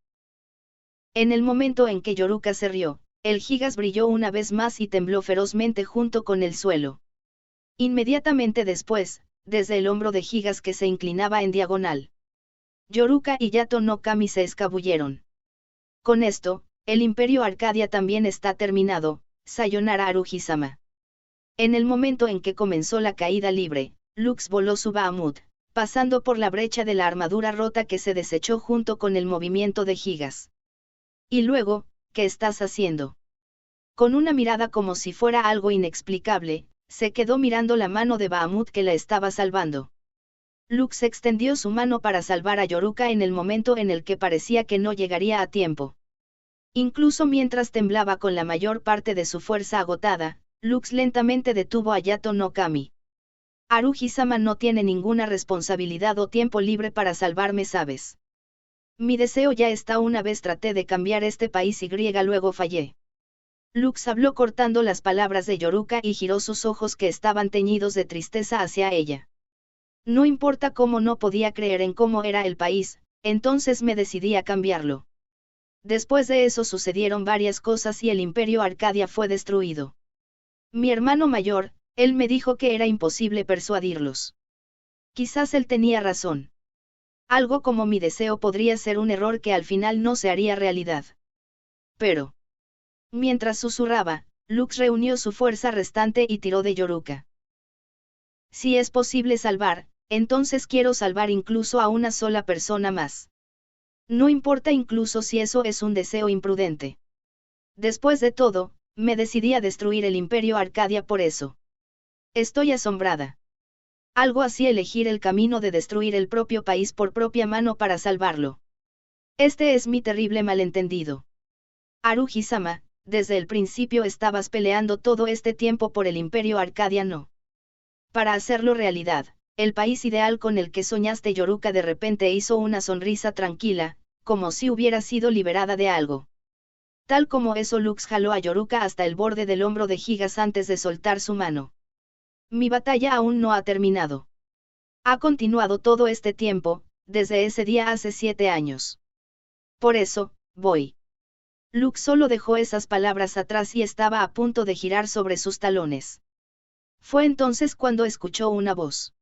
S1: En el momento en que Yoruka se rió, el Gigas brilló una vez más y tembló ferozmente junto con el suelo. Inmediatamente después, desde el hombro de Gigas que se inclinaba en diagonal, Yoruka y Yato no Kami se escabulleron. Con esto, el Imperio Arcadia también está terminado, Sayonara Haruhi-sama. En el momento en que comenzó la caída libre, Lux voló su Bahamut, pasando por la brecha de la armadura rota que se desechó junto con el movimiento de Gigas. Y luego, ¿qué estás haciendo? Con una mirada como si fuera algo inexplicable, se quedó mirando la mano de Bahamut que la estaba salvando. Lux extendió su mano para salvar a Yoruka en el momento en el que parecía que no llegaría a tiempo. Incluso mientras temblaba con la mayor parte de su fuerza agotada, Lux lentamente detuvo a Yato no Kami. Haruhi-sama no tiene ninguna responsabilidad o tiempo libre para salvarme, ¿sabes? Mi deseo ya está. Una vez traté de cambiar este país y luego fallé. Lux habló cortando las palabras de Yoruka y giró sus ojos que estaban teñidos de tristeza hacia ella. No importa cómo no podía creer en cómo era el país, entonces me decidí a cambiarlo. Después de eso sucedieron varias cosas y el Imperio Arcadia fue destruido. Mi hermano mayor, él me dijo que era imposible persuadirlos. Quizás él tenía razón. Algo como mi deseo podría ser un error que al final no se haría realidad. Pero, mientras susurraba, Lux reunió su fuerza restante y tiró de Yoruka. Si es posible salvar, entonces quiero salvar incluso a una sola persona más. No importa incluso si eso es un deseo imprudente. Después de todo, me decidí a destruir el Imperio Arcadia por eso. Estoy asombrada. Algo así elegir el camino de destruir el propio país por propia mano para salvarlo. Este es mi terrible malentendido. Haruhi-sama, desde el principio estabas peleando todo este tiempo por el Imperio Arcadia, ¿no? Para hacerlo realidad, el país ideal con el que soñaste. Yoruka de repente hizo una sonrisa tranquila, como si hubiera sido liberada de algo. Tal como eso, Lux jaló a Yoruka hasta el borde del hombro de Gigas antes de soltar su mano. Mi batalla aún no ha terminado. Ha continuado todo este tiempo, desde ese día hace 7 años. Por eso, voy. Lux solo dejó esas palabras atrás y estaba a punto de girar sobre sus talones. Fue entonces cuando escuchó una voz.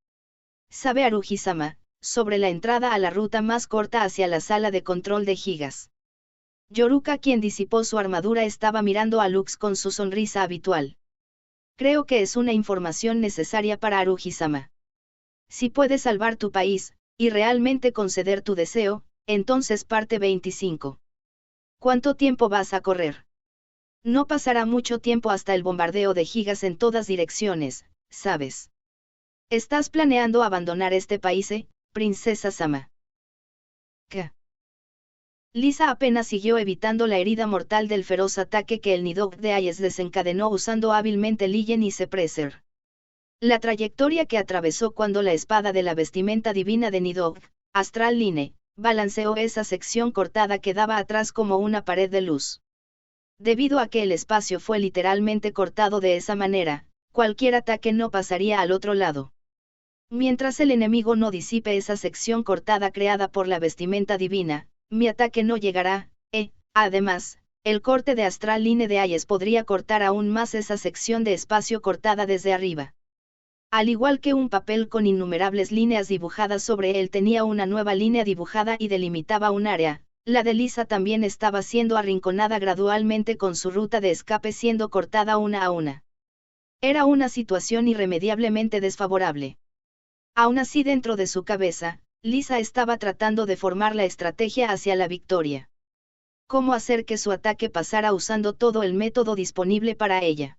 S1: ¿Sabe Haruhi-sama? Sobre la entrada a la ruta más corta hacia la sala de control de Gigas. Yoruka, quien disipó su armadura, estaba mirando a Lux con su sonrisa habitual. Creo que es una información necesaria para Haruhi-sama. Si puedes salvar tu país, y realmente conceder tu deseo, entonces parte 25. ¿Cuánto tiempo vas a correr? No pasará mucho tiempo hasta el bombardeo de Gigas en todas direcciones, ¿sabes? ¿Estás planeando abandonar este país, princesa Sama? ¿Qué? Lisa apenas siguió evitando la herida mortal del feroz ataque que el Nidhogg de Ayes desencadenó usando hábilmente Lillen y Sepreser. La trayectoria que atravesó cuando la espada de la vestimenta divina de Nidhogg, Astral Line, balanceó esa sección cortada que daba atrás como una pared de luz. Debido a que el espacio fue literalmente cortado de esa manera, cualquier ataque no pasaría al otro lado. Mientras el enemigo no disipe esa sección cortada creada por la vestimenta divina, mi ataque no llegará, además, el corte de Astral Line de Ayes podría cortar aún más esa sección de espacio cortada desde arriba. Al igual que un papel con innumerables líneas dibujadas sobre él tenía una nueva línea dibujada y delimitaba un área, la de Lisa también estaba siendo arrinconada gradualmente con su ruta de escape siendo cortada una a una. Era una situación irremediablemente desfavorable. Aún así, dentro de su cabeza, Lisa estaba tratando de formar la estrategia hacia la victoria. ¿Cómo hacer que su ataque pasara usando todo el método disponible para ella?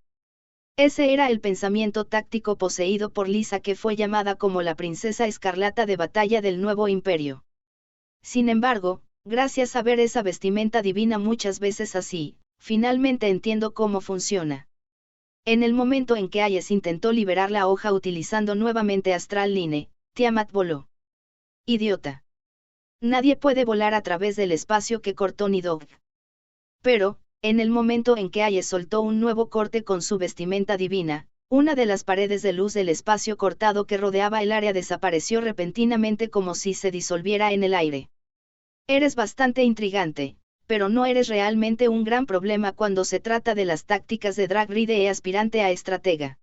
S1: Ese era el pensamiento táctico poseído por Lisa, que fue llamada como la princesa escarlata de batalla del nuevo imperio. Sin embargo, gracias a ver esa vestimenta divina muchas veces así, finalmente entiendo cómo funciona. En el momento en que Ayes intentó liberar la hoja utilizando nuevamente Astral Line, Tiamat voló. Idiota. Nadie puede volar a través del espacio que cortó Nidhogg. Pero, en el momento en que Ayes soltó un nuevo corte con su vestimenta divina, una de las paredes de luz del espacio cortado que rodeaba el área desapareció repentinamente como si se disolviera en el aire. Eres bastante intrigante, pero no eres realmente un gran problema cuando se trata de las tácticas de Drag Ride aspirante a estratega.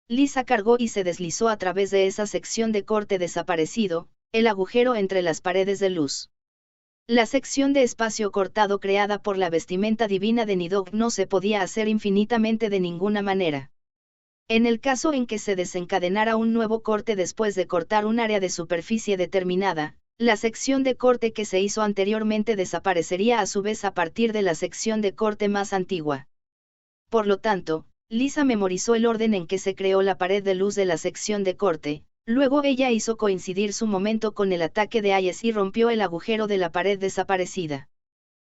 S1: Lisa cargó y se deslizó a través de esa sección de corte desaparecido, el agujero entre las paredes de luz. La sección de espacio cortado creada por la vestimenta divina de Nidhogg no se podía hacer infinitamente de ninguna manera. En el caso en que se desencadenara un nuevo corte después de cortar un área de superficie determinada, la sección de corte que se hizo anteriormente desaparecería a su vez a partir de la sección de corte más antigua. Por lo tanto, Lisa memorizó el orden en que se creó la pared de luz de la sección de corte, luego ella hizo coincidir su momento con el ataque de Ayes y rompió el agujero de la pared desaparecida.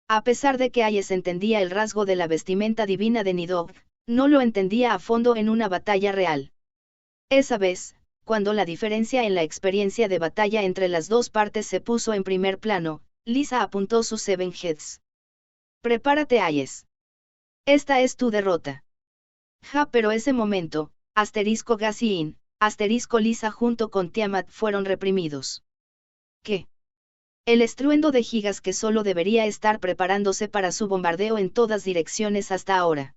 S1: A pesar de que Ayes entendía el rasgo de la vestimenta divina de Nidhogg, no lo entendía a fondo en una batalla real. Esa vez, cuando la diferencia en la experiencia de batalla entre las dos partes se puso en primer plano, Lisa apuntó sus Seven Heads. Prepárate, Ayes. Esta es tu derrota. Pero ese momento, *Gasin, Lisa junto con Tiamat fueron reprimidos. ¿Qué? El estruendo de Gigas, que solo debería estar preparándose para su bombardeo en todas direcciones hasta ahora.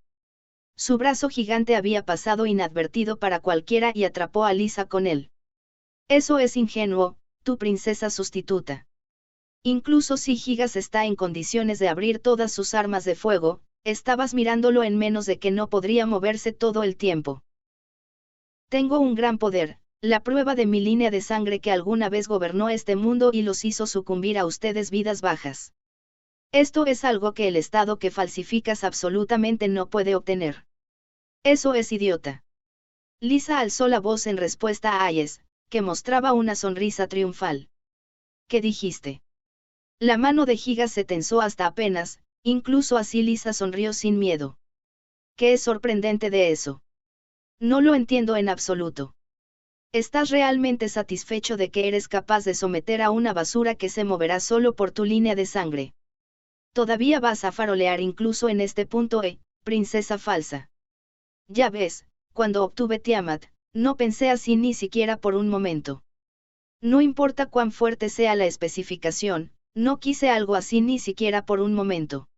S1: Su brazo gigante había pasado inadvertido para cualquiera y atrapó a Lisa con él. Eso es ingenuo, tu princesa sustituta. Incluso si Gigas está en condiciones de abrir todas sus armas de fuego, estabas mirándolo en menos de que no podría moverse todo el tiempo. Tengo un gran poder, la prueba de mi línea de sangre que alguna vez gobernó este mundo y los hizo sucumbir a ustedes vidas bajas. Esto es algo que el estado que falsificas absolutamente no puede obtener. Eso es idiota. Lisa alzó la voz en respuesta a Hayes, que mostraba una sonrisa triunfal. ¿Qué dijiste? La mano de Gigas se tensó hasta apenas, incluso así Lisa sonrió sin miedo. ¿Qué es sorprendente de eso? No lo entiendo en absoluto. ¿Estás realmente satisfecho de que eres capaz de someter a una basura que se moverá solo por tu línea de sangre? Todavía vas a farolear incluso en este punto, princesa falsa. Ya ves, cuando obtuve Tiamat, no pensé así ni siquiera por un momento. No importa cuán fuerte sea la especificación, no quise algo así ni siquiera por un momento.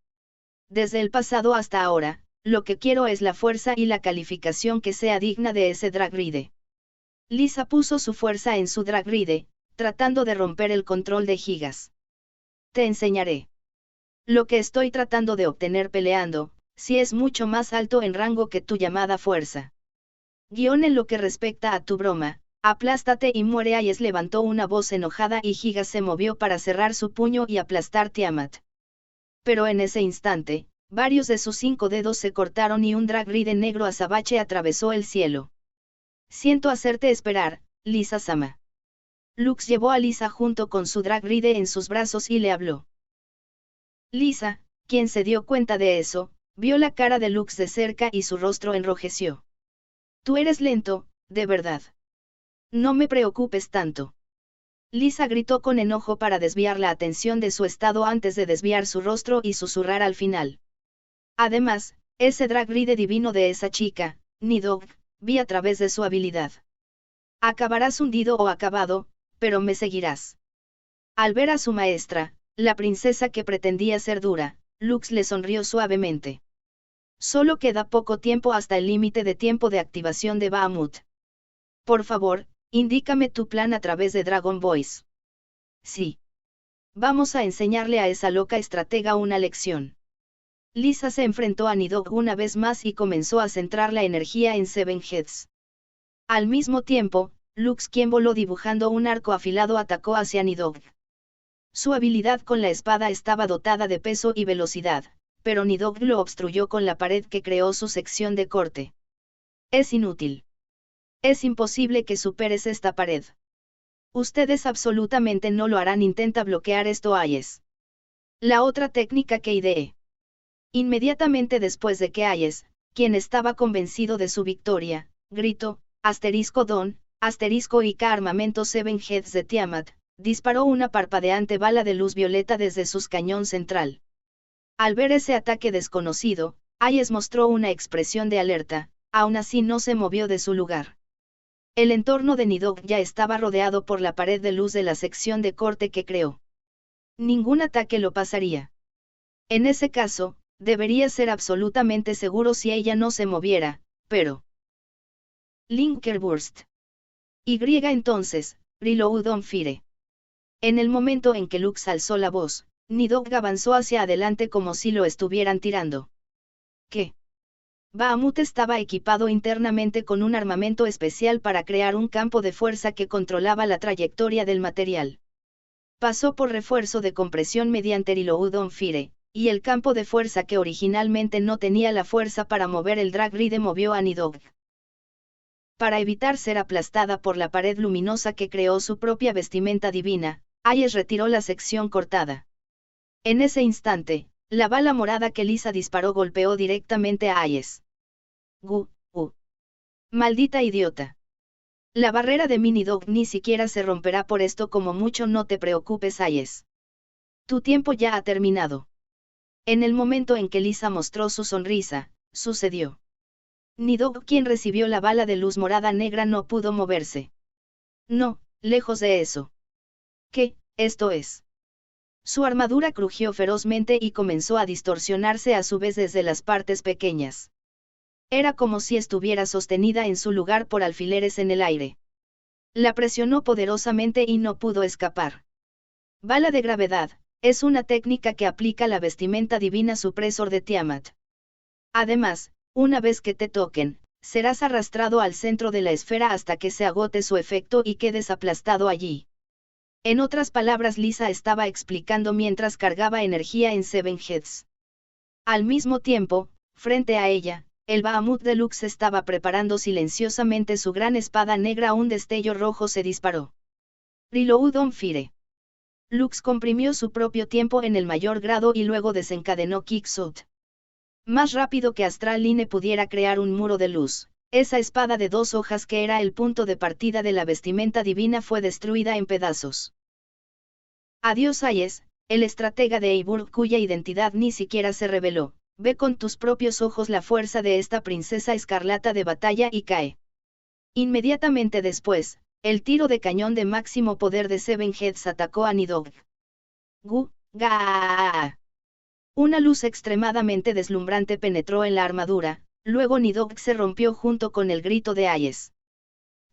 S1: Desde el pasado hasta ahora, lo que quiero es la fuerza y la calificación que sea digna de ese Dragride. Lisa puso su fuerza en su Dragride, tratando de romper el control de Gigas. Te enseñaré. Lo que estoy tratando de obtener peleando, si es mucho más alto en rango que tu llamada fuerza. En lo que respecta a tu broma, aplástate y muere. Hayes levantó una voz enojada y Gigas se movió para cerrar su puño y aplastar Tiamat. Pero en ese instante, varios de sus 5 dedos se cortaron y un Dragride negro azabache atravesó el cielo. Siento hacerte esperar, Lisa-sama. Lux llevó a Lisa junto con su Dragride en sus brazos y le habló. Lisa, quien se dio cuenta de eso, vio la cara de Lux de cerca y su rostro enrojeció. Tú eres lento, de verdad. No me preocupes tanto. Lisa gritó con enojo para desviar la atención de su estado antes de desviar su rostro y susurrar al final. Además, ese Dragride divino de esa chica, Nidhogg, vi a través de su habilidad. Acabarás hundido o acabado, pero me seguirás. Al ver a su maestra, la princesa que pretendía ser dura, Lux le sonrió suavemente. Solo queda poco tiempo hasta el límite de tiempo de activación de Bahamut. Por favor, indícame tu plan a través de Dragon Voice. Sí. Vamos a enseñarle a esa loca estratega una lección. Lisa se enfrentó a Nidhogg una vez más y comenzó a centrar la energía en Seven Heads. Al mismo tiempo, Lux, quien voló dibujando un arco afilado, atacó hacia Nidhogg. Su habilidad con la espada estaba dotada de peso y velocidad, pero Nidhogg lo obstruyó con la pared que creó su sección de corte. Es inútil. Es imposible que superes esta pared. Ustedes absolutamente no lo harán. Intenta bloquear esto, Hayes. La otra técnica que ideé. Inmediatamente después de que Hayes, quien estaba convencido de su victoria, gritó, *Don, *IK armamento Seven Heads de Tiamat, disparó una parpadeante bala de luz violeta desde su cañón central. Al ver ese ataque desconocido, Hayes mostró una expresión de alerta, aún así no se movió de su lugar. El entorno de Nidhogg ya estaba rodeado por la pared de luz de la sección de corte que creó. Ningún ataque lo pasaría. En ese caso, debería ser absolutamente seguro si ella no se moviera, pero... Linkerburst. Y entonces, Reload on Fire. En el momento en que Lux alzó la voz, Nidhogg avanzó hacia adelante como si lo estuvieran tirando. ¿Qué? Bahamut estaba equipado internamente con un armamento especial para crear un campo de fuerza que controlaba la trayectoria del material. Pasó por refuerzo de compresión mediante Reload on Fire, y el campo de fuerza que originalmente no tenía la fuerza para mover el Dragride movió a Nidhogg. Para evitar ser aplastada por la pared luminosa que creó su propia vestimenta divina, Hayes retiró la sección cortada. En ese instante, la bala morada que Lisa disparó golpeó directamente a Hayes. Maldita idiota. La barrera de Nidhogg ni siquiera se romperá por esto, como mucho. No te preocupes, Hayes. Tu tiempo ya ha terminado. En el momento en que Lisa mostró su sonrisa, sucedió. Nidhogg, quien recibió la bala de luz morada negra, no pudo moverse. No, lejos de eso. ¿Qué, esto es? Su armadura crujió ferozmente y comenzó a distorsionarse a su vez desde las partes pequeñas. Era como si estuviera sostenida en su lugar por alfileres en el aire. La presionó poderosamente y no pudo escapar. Bala de gravedad, es una técnica que aplica la vestimenta divina supresor de Tiamat. Además, una vez que te toquen, serás arrastrado al centro de la esfera hasta que se agote su efecto y quedes aplastado allí. En otras palabras, Lisa estaba explicando mientras cargaba energía en Seven Heads. Al mismo tiempo, frente a ella, el Bahamut de Lux estaba preparando silenciosamente su gran espada negra. Un destello rojo se disparó. Reload on Fire. Lux comprimió su propio tiempo en el mayor grado y luego desencadenó Kickshot. Más rápido que Astral Line pudiera crear un muro de luz, esa espada de 2 hojas que era el punto de partida de la vestimenta divina fue destruida en pedazos. Adiós Ayes, el estratega de Eiburg cuya identidad ni siquiera se reveló. Ve con tus propios ojos la fuerza de esta princesa escarlata de batalla y cae. Inmediatamente después, el tiro de cañón de máximo poder de Seven Heads atacó a Nidhogg. ¡Ga! Una luz extremadamente deslumbrante penetró en la armadura, luego Nidhogg se rompió junto con el grito de Ayes.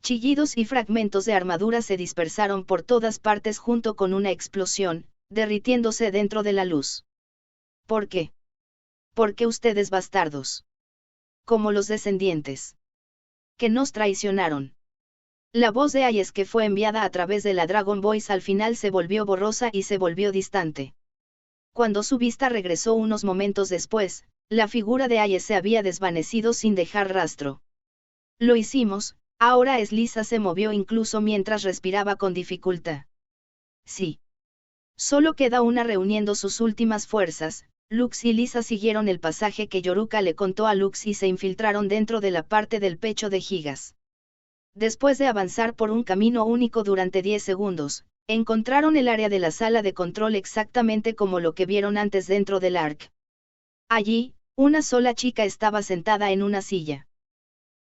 S1: Chillidos y fragmentos de armadura se dispersaron por todas partes junto con una explosión, derritiéndose dentro de la luz. ¿Por qué? Porque ustedes bastardos. Como los descendientes. Que nos traicionaron. La voz de Ayes que fue enviada a través de la Dragon Voice al final se volvió borrosa y se volvió distante. Cuando su vista regresó unos momentos después, la figura de Ayes se había desvanecido sin dejar rastro. Lo hicimos, ahora Lisa se movió incluso mientras respiraba con dificultad. Sí. Solo queda una reuniendo sus últimas fuerzas. Lux y Lisa siguieron el pasaje que Yoruka le contó a Lux y se infiltraron dentro de la parte del pecho de Gigas. Después de avanzar por un camino único durante 10 segundos, encontraron el área de la sala de control exactamente como lo que vieron antes dentro del Ark. Allí, una sola chica estaba sentada en una silla.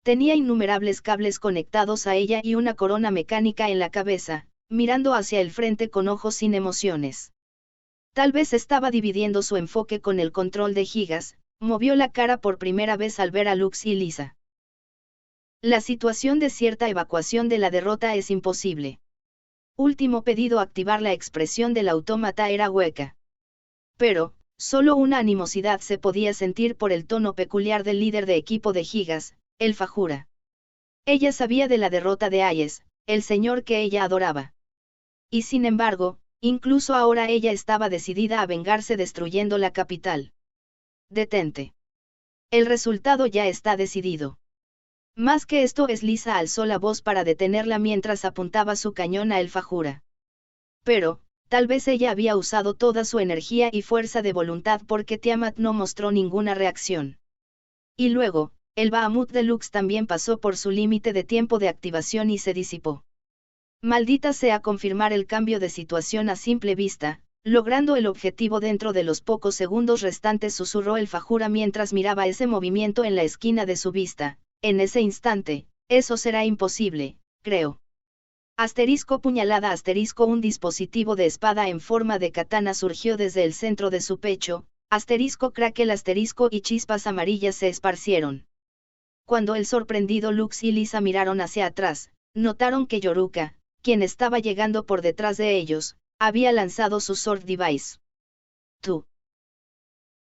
S1: Tenía innumerables cables conectados a ella y una corona mecánica en la cabeza, mirando hacia el frente con ojos sin emociones. Tal vez estaba dividiendo su enfoque con el control de Gigas. Movió la cara por primera vez al ver a Lux y Lisa. La situación de cierta evacuación de la derrota es imposible. Último pedido: activar la expresión del autómata era hueca. Pero, solo una animosidad se podía sentir por el tono peculiar del líder de equipo de Gigas, el Fajura. Ella sabía de la derrota de Ayes, el señor que ella adoraba. Y sin embargo, incluso ahora ella estaba decidida a vengarse destruyendo la capital. Detente. El resultado ya está decidido. Más que esto, Lisa alzó la voz para detenerla mientras apuntaba su cañón a el Fajura. Pero, tal vez ella había usado toda su energía y fuerza de voluntad porque Tiamat no mostró ninguna reacción. Y luego, el Bahamut de Lux también pasó por su límite de tiempo de activación y se disipó. Maldita sea, confirmar el cambio de situación a simple vista, logrando el objetivo dentro de los pocos segundos restantes, susurró el Fajura mientras miraba ese movimiento en la esquina de su vista. En ese instante, eso será imposible, creo. Puñalada un dispositivo de espada en forma de katana surgió desde el centro de su pecho, crackle y chispas amarillas se esparcieron. Cuando el sorprendido Lux y Lisa miraron hacia atrás, notaron que Yoruka, quien estaba llegando por detrás de ellos, había lanzado su Sword Device. Tú.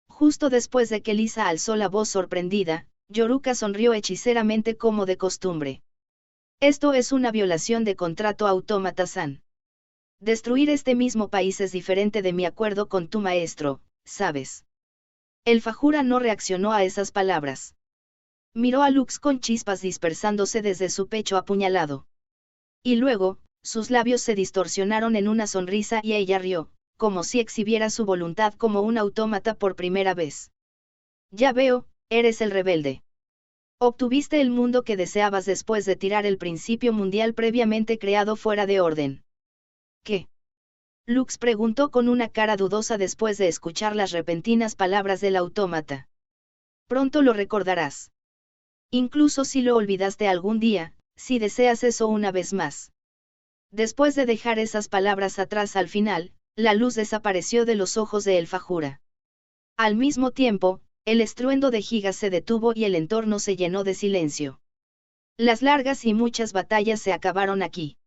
S1: Justo después de que Lisa alzó la voz sorprendida, Yoruka sonrió hechizeramente como de costumbre. Esto es una violación de contrato, Autómata-san. Destruir este mismo país es diferente de mi acuerdo con tu maestro, ¿sabes? El Fajura no reaccionó a esas palabras. Miró a Lux con chispas dispersándose desde su pecho apuñalado. Y luego, sus labios se distorsionaron en una sonrisa y ella rió, como si exhibiera su voluntad como un autómata por primera vez. Ya veo, eres el rebelde. Obtuviste el mundo que deseabas después de tirar el principio mundial previamente creado fuera de orden. ¿Qué? Lux preguntó con una cara dudosa después de escuchar las repentinas palabras del autómata. Pronto lo recordarás. Incluso si lo olvidaste algún día, si deseas eso una vez más. Después de dejar esas palabras atrás al final, la luz desapareció de los ojos de el Fajura. Al mismo tiempo, el estruendo de Gigas se detuvo y el entorno se llenó de silencio. Las largas y muchas batallas se acabaron aquí.